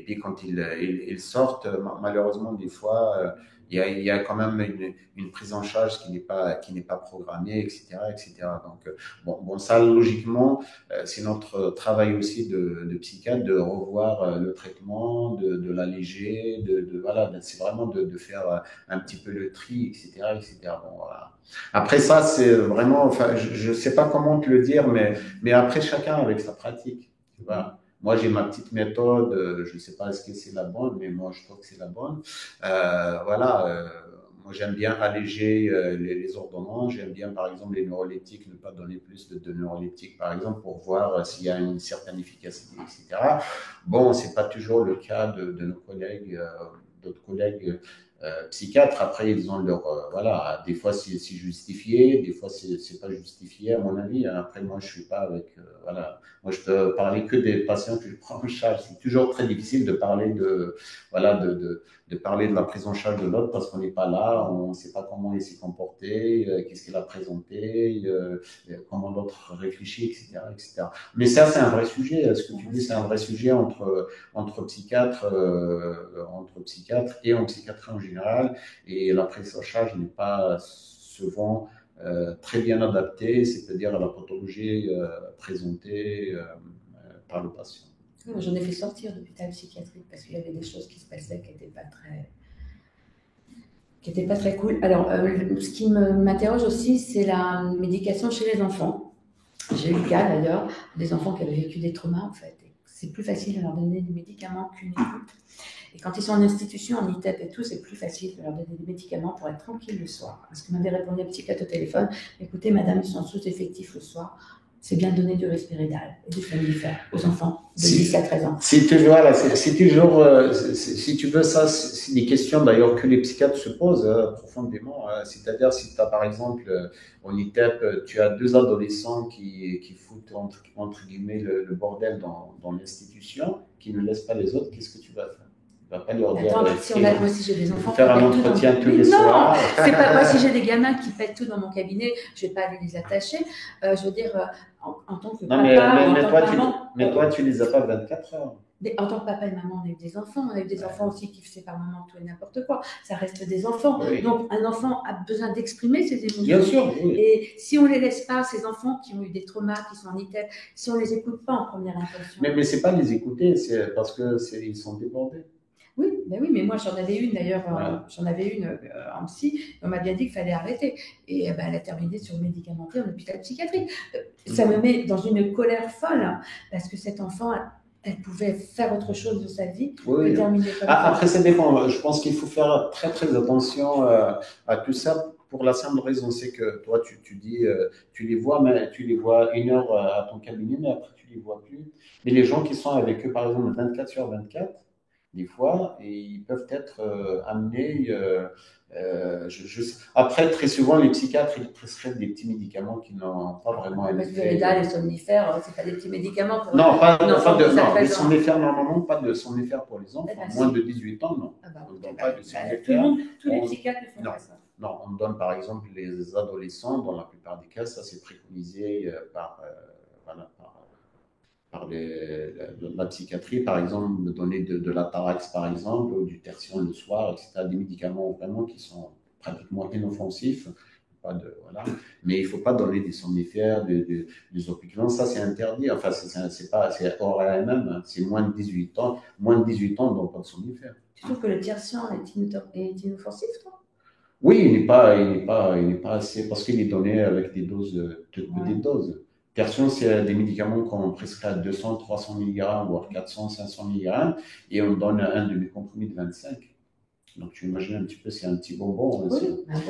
puis quand ils sortent, malheureusement, des fois, il y a quand même une prise en charge qui n'est pas programmée, etc., etc. Donc, bon, ça, logiquement, c'est notre travail aussi de psychiatre de revoir le traitement, de l'alléger, voilà, c'est vraiment de faire un petit peu le tri, etc., etc. Bon, voilà. Après ça, c'est vraiment, enfin, je ne sais pas comment te le dire, mais après chacun avec sa pratique. Tu vois. Moi, j'ai ma petite méthode. Je ne sais pas est-ce que c'est la bonne, mais moi, je trouve que c'est la bonne. Voilà. Moi, j'aime bien alléger les ordonnances. J'aime bien, par exemple, les neuroleptiques, ne pas donner plus de neuroleptiques, par exemple, pour voir s'il y a une certaine efficacité, etc. Bon, c'est pas toujours le cas de nos collègues, d'autres collègues psychiatres. Après, ils ont leur, voilà, des fois c'est justifié, des fois c'est pas justifié à mon avis. Après, moi, je suis pas avec, voilà, moi je peux parler que des patients que je prends en charge. C'est toujours très difficile de parler voilà, de parler de la prise en charge de l'autre parce qu'on n'est pas là, on ne sait pas comment il s'est comporté, qu'est-ce qu'il a présenté, comment l'autre réfléchit, etc., etc. Mais ça, c'est un vrai sujet. Ce que tu dis, c'est un vrai sujet entre psychiatres et en psychiatrie en général. Et la prise en charge n'est pas souvent très bien adaptée, c'est-à-dire à la pathologie présentée par le patient. Oui, j'en ai fait sortir d'hôpital psychiatrique parce qu'il y avait des choses qui se passaient qui étaient pas très cool. Alors, ce qui m'interroge aussi, c'est la médication chez les enfants. J'ai eu le cas d'ailleurs des enfants qui avaient vécu des traumas en fait. C'est plus facile de leur donner des médicaments qu'une écoute. Et quand ils sont en institution, en ITEP et tout, c'est plus facile de leur donner des médicaments pour être tranquille le soir. Parce que m'avait répondu un psychiatre au téléphone, écoutez madame, ils sont sous-effectifs le soir, c'est bien de donner du respiridal et du somnifère aux enfants de 10 à 13 ans. Si tu, voilà, c'est toujours, si tu veux, ça, c'est des questions d'ailleurs que les psychiatres se posent profondément. C'est-à-dire, si tu as par exemple, en ITEP, tu as deux adolescents qui foutent entre guillemets le bordel dans l'institution, qui ne laissent pas les autres, qu'est-ce que tu vas faire? Tu vas pas leur dire, attends, si on a, moi si j'ai des enfants faire un entretien tous les soirs. C'est pas moi si j'ai des gamins qui pètent tout dans mon cabinet, je vais pas aller les attacher. Je veux dire, en tant que Non, papa, en tant que maman. mais toi, tu les as pas 24 heures. En tant que papa et maman, on a eu des enfants. On a eu des enfants aussi qui faisaient par moment tout et n'importe quoi. Ça reste des enfants. Oui. Donc, un enfant a besoin d'exprimer ses émotions. Bien sûr, oui. Et si on les laisse pas, ces enfants qui ont eu des traumas, qui sont en ITEP, si on les écoute pas en première intention. Mais c'est pas les écouter, c'est parce que ils sont débordés. Oui, ben oui, mais moi j'en avais une d'ailleurs, j'en avais une en psy, on m'a bien dit qu'il fallait arrêter. Et ben, elle a terminé sur médicamenté en hôpital psychiatrique. Ça me met dans une colère folle, hein, parce que cet enfant, elle pouvait faire autre chose de sa vie oui. et terminer comme ça. Après, ça dépend. Je pense qu'il faut faire très très attention à tout ça. Pour la simple raison, c'est que toi, tu dis, tu les vois, mais tu les vois 1 heure à ton cabinet, mais après tu les vois plus. Mais les gens qui sont avec eux, par exemple, 24 sur 24, des fois, et ils peuvent être amenés. Après, très souvent, les psychiatres, ils prescrivent des petits médicaments qui n'ont pas vraiment Le un Risperdal, effet. les somnifères, c'est pas des petits médicaments pour Non, une enfant de 7 non, les 13 ans. somnifères, normalement, pas de somnifères pour les Eh enfants. ben, Moins si. de 18 ans, non. Ah bah, On ne eh donne ben, pas de tout le somnifères. monde, tous les On, psychiatres ne font non, pas ça. non, on donne par exemple les adolescents, dans la plupart des cas, ça c'est préconisé voilà, par la psychiatrie, par exemple, de donner de la Tarax, par exemple, ou du Tertian le soir, etc. Des médicaments vraiment qui sont pratiquement inoffensifs. Pas de, voilà. Mais il ne faut pas donner des somnifères, des opiacés. Ça, c'est interdit. Enfin, c'est pas, c'est hors AMM, hein. C'est moins de 18 ans. Moins de 18 ans, on ne donne pas de somnifères. Tu trouves que le Tiercient est inoffensif, toi? Oui, il n'est pas assez, parce qu'il est donné avec des doses, toutes Ouais. petites doses. Tertium, c'est des médicaments qu'on prescrit à 200, 300 mg, voire 400, 500 mg, et on donne un demi-comprimé de 25. Donc, tu imagines un petit peu, c'est un petit bonbon, Oui,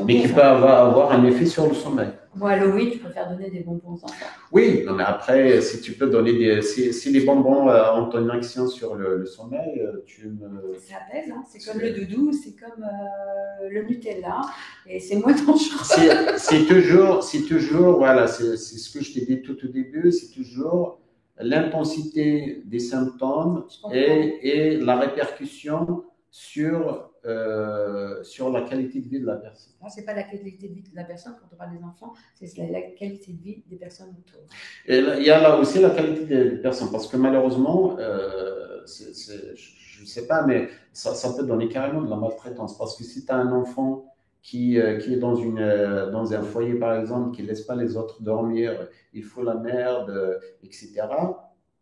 mais qui peut avoir un effet sur le sommeil. Moi, Halloween, je préfère donner des bonbons aux enfants. Oui, non, mais après, si tu peux donner si les bonbons ont une action sur le sommeil, tu me. Ça apaise, hein. C'est comme le doudou, c'est comme le Nutella, et c'est moins dangereux. C'est toujours, voilà, c'est ce que je t'ai dit tout au début, c'est toujours l'intensité des symptômes et la répercussion sur la qualité de vie de la personne. Ce n'est pas la qualité de vie de la personne quand on parle des enfants, c'est la qualité de vie des personnes autour. Et il y a là aussi la qualité des personnes, parce que malheureusement, je ne sais pas, mais ça peut donner carrément de la maltraitance. Parce que si tu as un enfant qui est dans un foyer, par exemple, qui ne laisse pas les autres dormir, il faut la merde, etc.,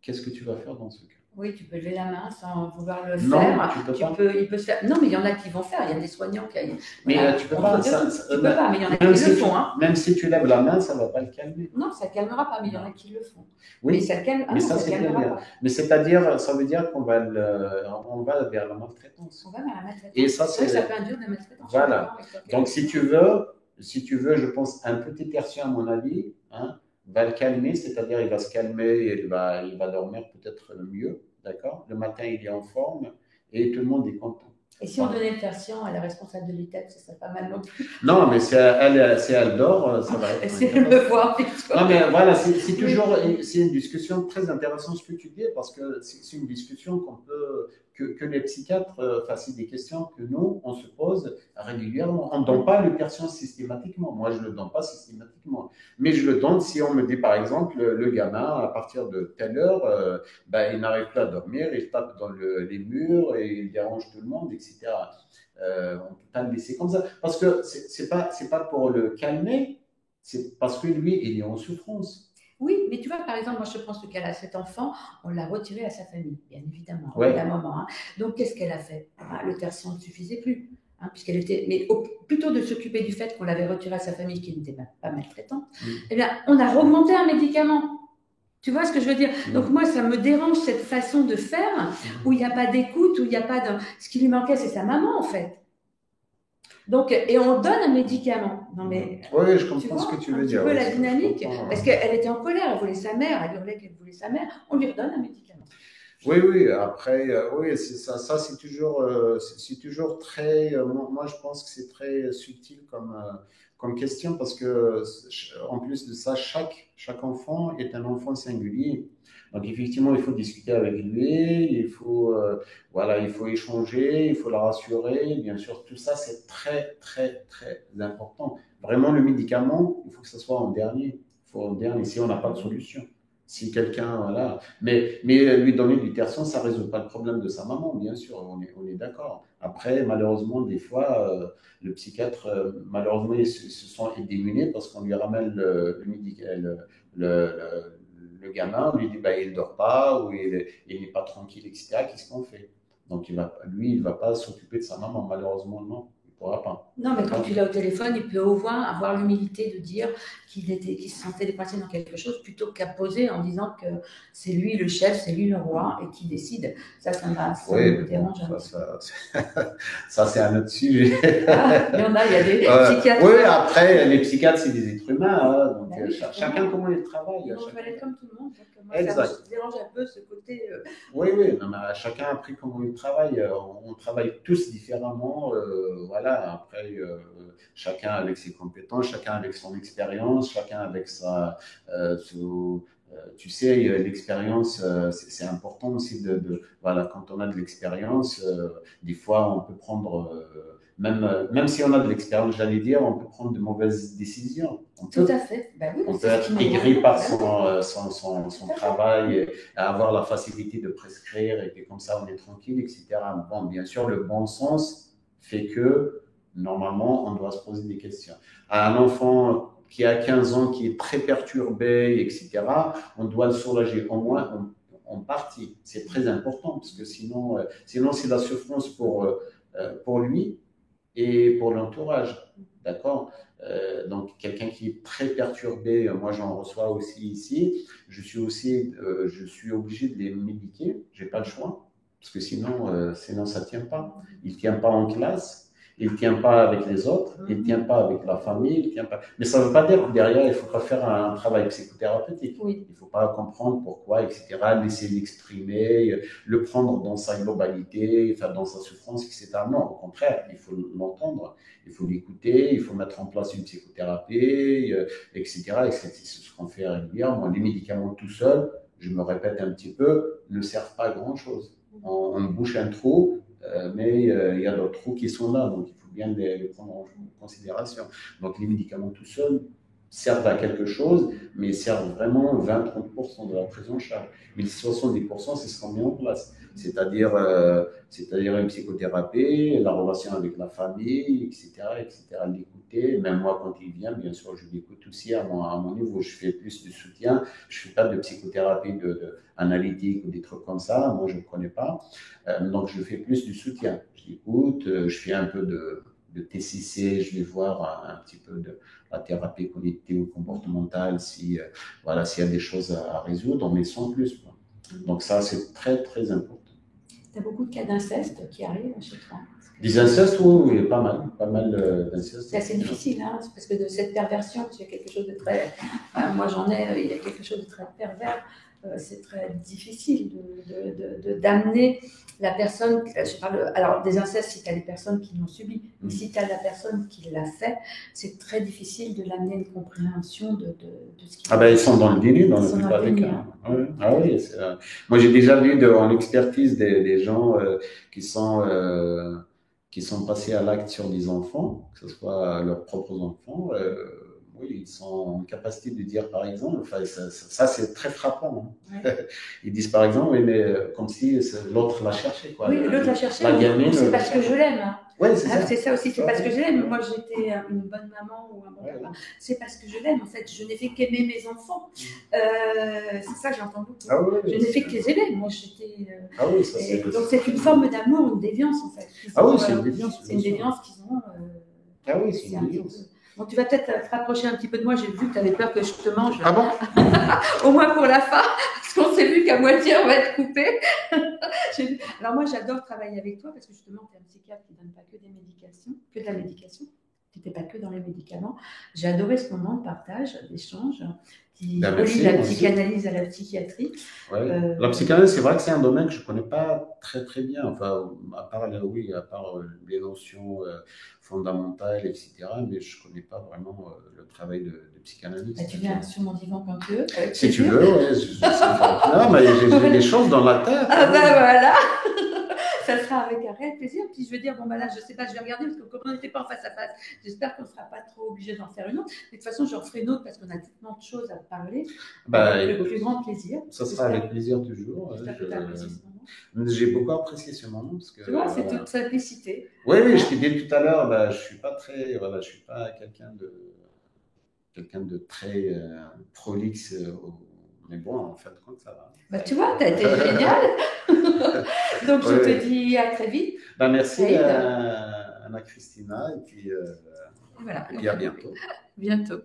qu'est-ce que tu vas faire dans ce cas? Oui, tu peux lever la main sans vouloir le non, faire. Tu peux il peut se faire. Non, mais il y en a qui vont faire. Il y a des soignants qui. Mais tu peux pas. Tu peux pas, mais il y en a qui le font. Hein. Même si tu lèves la main, ça va pas le calmer. Non, ça ne calmera pas, mais il y en a qui le font. Oui, mais ça calme. Ah, mais ça calmera pas. Mais c'est-à-dire, ça veut dire qu'on va vers la maltraitance. On va vers la maltraitance. Et ça, c'est. Ça peut induire de la maltraitance. Voilà. Donc, si tu veux, je pense, un petit tertiaire, à mon avis, hein, va le calmer, c'est-à-dire il va se calmer, il va dormir peut-être mieux, d'accord? Le matin, il est en forme et tout le monde est content. Et si on donnait le tertiaire à la responsable de l'ITEP, ce serait pas mal non plus. Non, mais si elle dort, ça va être. C'est elle me voir. Non, mais voilà, c'est toujours une discussion très intéressante ce que tu dis, parce que c'est une discussion que les psychiatres, c'est des questions que nous, on se pose régulièrement. On ne donne pas le tertiaire systématiquement. Moi, je ne le donne pas systématiquement. Mais je le donne si on me dit, par exemple, le gamin, à partir de telle heure, il n'arrive plus à dormir, il tape dans les murs et il dérange tout le monde, etc. On ne peut pas le laisser comme ça. Parce que c'est pas pour le calmer, c'est parce que lui, il est en souffrance. Oui, mais tu vois, par exemple, moi je prends ce cas-là, cet enfant, on l'a retiré à sa famille, bien évidemment, ouais. à un moment. Hein. Donc qu'est-ce qu'elle a fait? Le tertiaire ne suffisait plus, hein, puisqu'elle était. Mais plutôt de s'occuper du fait qu'on l'avait retiré à sa famille, qui n'était pas maltraitante, eh bien, on a remonté un médicament. Tu vois ce que je veux dire? Donc moi, ça me dérange cette façon de faire où il n'y a pas d'écoute, où il n'y a pas de. Ce qui lui manquait, c'est sa maman, en fait. Donc, et on donne un médicament. Non, mais, oui, je comprends ce que tu veux dire. Un peu la dynamique, parce qu'elle était en colère, elle voulait sa mère, elle hurlait qu'elle voulait sa mère, on lui redonne un médicament. Oui, après, oui, ça c'est toujours très, moi je pense que c'est très subtil comme question, parce que en plus de ça, chaque enfant est un enfant singulier. Donc effectivement, il faut discuter avec lui, il faut échanger, il faut la rassurer. Bien sûr, tout ça c'est très très très important. Vraiment, le médicament, il faut que ce soit en dernier. Si on n'a pas de solution. Si quelqu'un, voilà. Mais lui donner du tertiaire, ça ne résout pas le problème de sa maman, bien sûr, on est d'accord. Après, malheureusement, des fois, le psychiatre, malheureusement, ils se sont démunis parce qu'on lui ramène le gamin, on lui dit, il ne dort pas, ou il n'est pas tranquille, etc. Qu'est-ce qu'on fait? Donc, il ne va pas s'occuper de sa maman, malheureusement, non. Pas. Non, mais quand tu l'as au téléphone, il peut au moins avoir l'humilité de dire qu'il se sentait dépassé dans quelque chose plutôt qu'à poser en disant que c'est lui le chef, c'est lui le roi et qui décide. Ça me dérange. Ça, c'est un autre sujet. Il y a des psychiatres. Oui, après, les psychiatres, c'est des êtres humains. Hein, donc bah oui, chacun comment il travaille. Ils vont aller comme tout le monde. Donc, moi, Exact. ça me dérange un peu ce côté. Oui, oui, non, mais chacun a appris comment il travaille. On travaille tous différemment. Voilà, après, chacun avec ses compétences, chacun avec son expérience, chacun avec tu sais, l'expérience, c'est important aussi voilà, quand on a de l'expérience, des fois, on peut prendre, même si on a de l'expérience, j'allais dire, on peut prendre de mauvaises décisions. Tout à fait. Ben oui, On peut c'est ce qui être nous aigri par rend. son travail, et avoir la facilité de prescrire, et puis comme ça, on est tranquille, etc. Bon, bien sûr, le bon sens fait que, normalement, on doit se poser des questions. À un enfant qui a 15 ans, qui est très perturbé, etc., on doit le soulager au moins en partie. C'est très important, parce que sinon c'est la souffrance pour lui et pour l'entourage. D'accord. Donc, quelqu'un qui est très perturbé, moi j'en reçois aussi ici, je suis obligé de les médiquer, j'ai pas le choix, parce que sinon ça tient pas. Il tient pas en classe, il tient pas avec les autres, il tient pas avec la famille, il tient pas. Mais ça veut pas dire que derrière il faut pas faire un travail psychothérapeutique. Oui. Il faut pas comprendre pourquoi, etc. Laisser l'exprimer, le prendre dans sa globalité, enfin dans sa souffrance, etc. Non, au contraire, il faut l'entendre. Il faut l'écouter, il faut mettre en place une psychothérapie, etc. Et c'est ce qu'on fait régulièrement. Les médicaments tout seuls, je me répète un petit peu, ne servent pas à grand-chose. On bouche un trou, mais il y a d'autres trous qui sont là, donc il faut bien les prendre en considération. Donc les médicaments tout seuls servent à quelque chose, mais ils servent vraiment 20-30% de la prise en charge. Mais les 70%, c'est ce qu'on met en place. C'est-à-dire une psychothérapie, la relation avec la famille, etc., etc. L'écouter. Même moi, quand il vient, bien sûr, je l'écoute aussi à mon niveau. Je fais plus de soutien. Je ne fais pas de psychothérapie analytique ou des trucs comme ça. Moi, je ne connais pas. Donc, je fais plus du soutien. Je l'écoute, je fais un peu de TCC, je vais voir un petit peu de la thérapie cognitive ou comportementale voilà, s'il y a des choses à résoudre, mais sans plus. Donc ça, c'est très, très important. Tu as beaucoup de cas d'inceste qui arrivent chez toi. Des incestes, oui, oui, pas mal d'incestes. C'est assez difficile, hein, parce que de cette perversion, il y a quelque chose de très. Moi, j'en ai, il y a quelque chose de très pervers. C'est très difficile d'amener la personne. Je parle, alors, des incestes, si tu as des personnes qui l'ont subi, mais si tu as la personne qui l'a fait, c'est très difficile de l'amener à une compréhension de ce qui. Ah ben, ils sont dans le déni dans la plupart des cas. Oui. Ah oui, moi j'ai déjà vu en expertise des gens qui sont passés à l'acte sur des enfants, que ce soit leurs propres enfants. Oui, ils sont en capacité de dire, par exemple, enfin, ça c'est très frappant. Hein. Ouais. Ils disent, par exemple, oui, mais comme si l'autre l'a cherché. Quoi. Oui, l'autre l'a cherché. La gamine. C'est parce que je l'aime. Hein. Oui, c'est ça. C'est ça aussi, c'est parce que je l'aime. Moi, j'étais une bonne maman ou un bon papa. C'est parce que je l'aime, en fait. Je n'ai fait qu'aimer mes enfants. C'est ça que j'entends beaucoup. Ah, oui, je n'ai fait que les aimer. Moi, j'étais. Ah oui, ça c'est. Donc, c'est une forme d'amour, une déviance, en fait. Ah oui, c'est une déviance. C'est une déviance qu'ils ont. Ah oui, c'est une déviance. Bon, tu vas peut-être te rapprocher un petit peu de moi. J'ai vu que tu avais peur que je te mange. Ah bon? Au moins pour la fin, parce qu'on s'est vu qu'à moitié on va être coupé. Alors moi, j'adore travailler avec toi parce que justement, tu es un psychiatre qui ne donne pas que des médications, que de la médication. Tu n'étais pas que dans les médicaments. J'ai adoré ce moment de partage, d'échange, qui relie la psychanalyse à la psychiatrie. Ouais. La psychanalyse, c'est vrai que c'est un domaine que je ne connais pas très très bien. Enfin, à part les notions fondamentales, etc. Mais je ne connais pas vraiment le travail de psychanalyste. Bah, tu viens sur mon divan quand tu veux. Si tu veux, oui. Non, mais j'ai des choses dans la tête. Ah ben voilà. Ça sera avec un réel plaisir. Puis je veux dire, bon ben là, je sais pas, je vais regarder parce que comme on n'était pas en face à face, j'espère qu'on ne sera pas trop obligé d'en faire une autre. Mais de toute façon, j'en ferai une autre parce qu'on a tellement de choses à parler. Avec le plus grand plaisir. Ça sera avec plaisir toujours. J'ai beaucoup apprécié ce moment parce que. Tu vois, c'est toute simplicité. Oui, je t'ai dit tout à l'heure, je suis pas quelqu'un de très prolixe. Mais bon, en fait, comme ça va. Bah, tu vois, tu as été génial. Donc, je te dis à très vite. Merci Anna Christina. Et puis, voilà. Et à bientôt. Bientôt.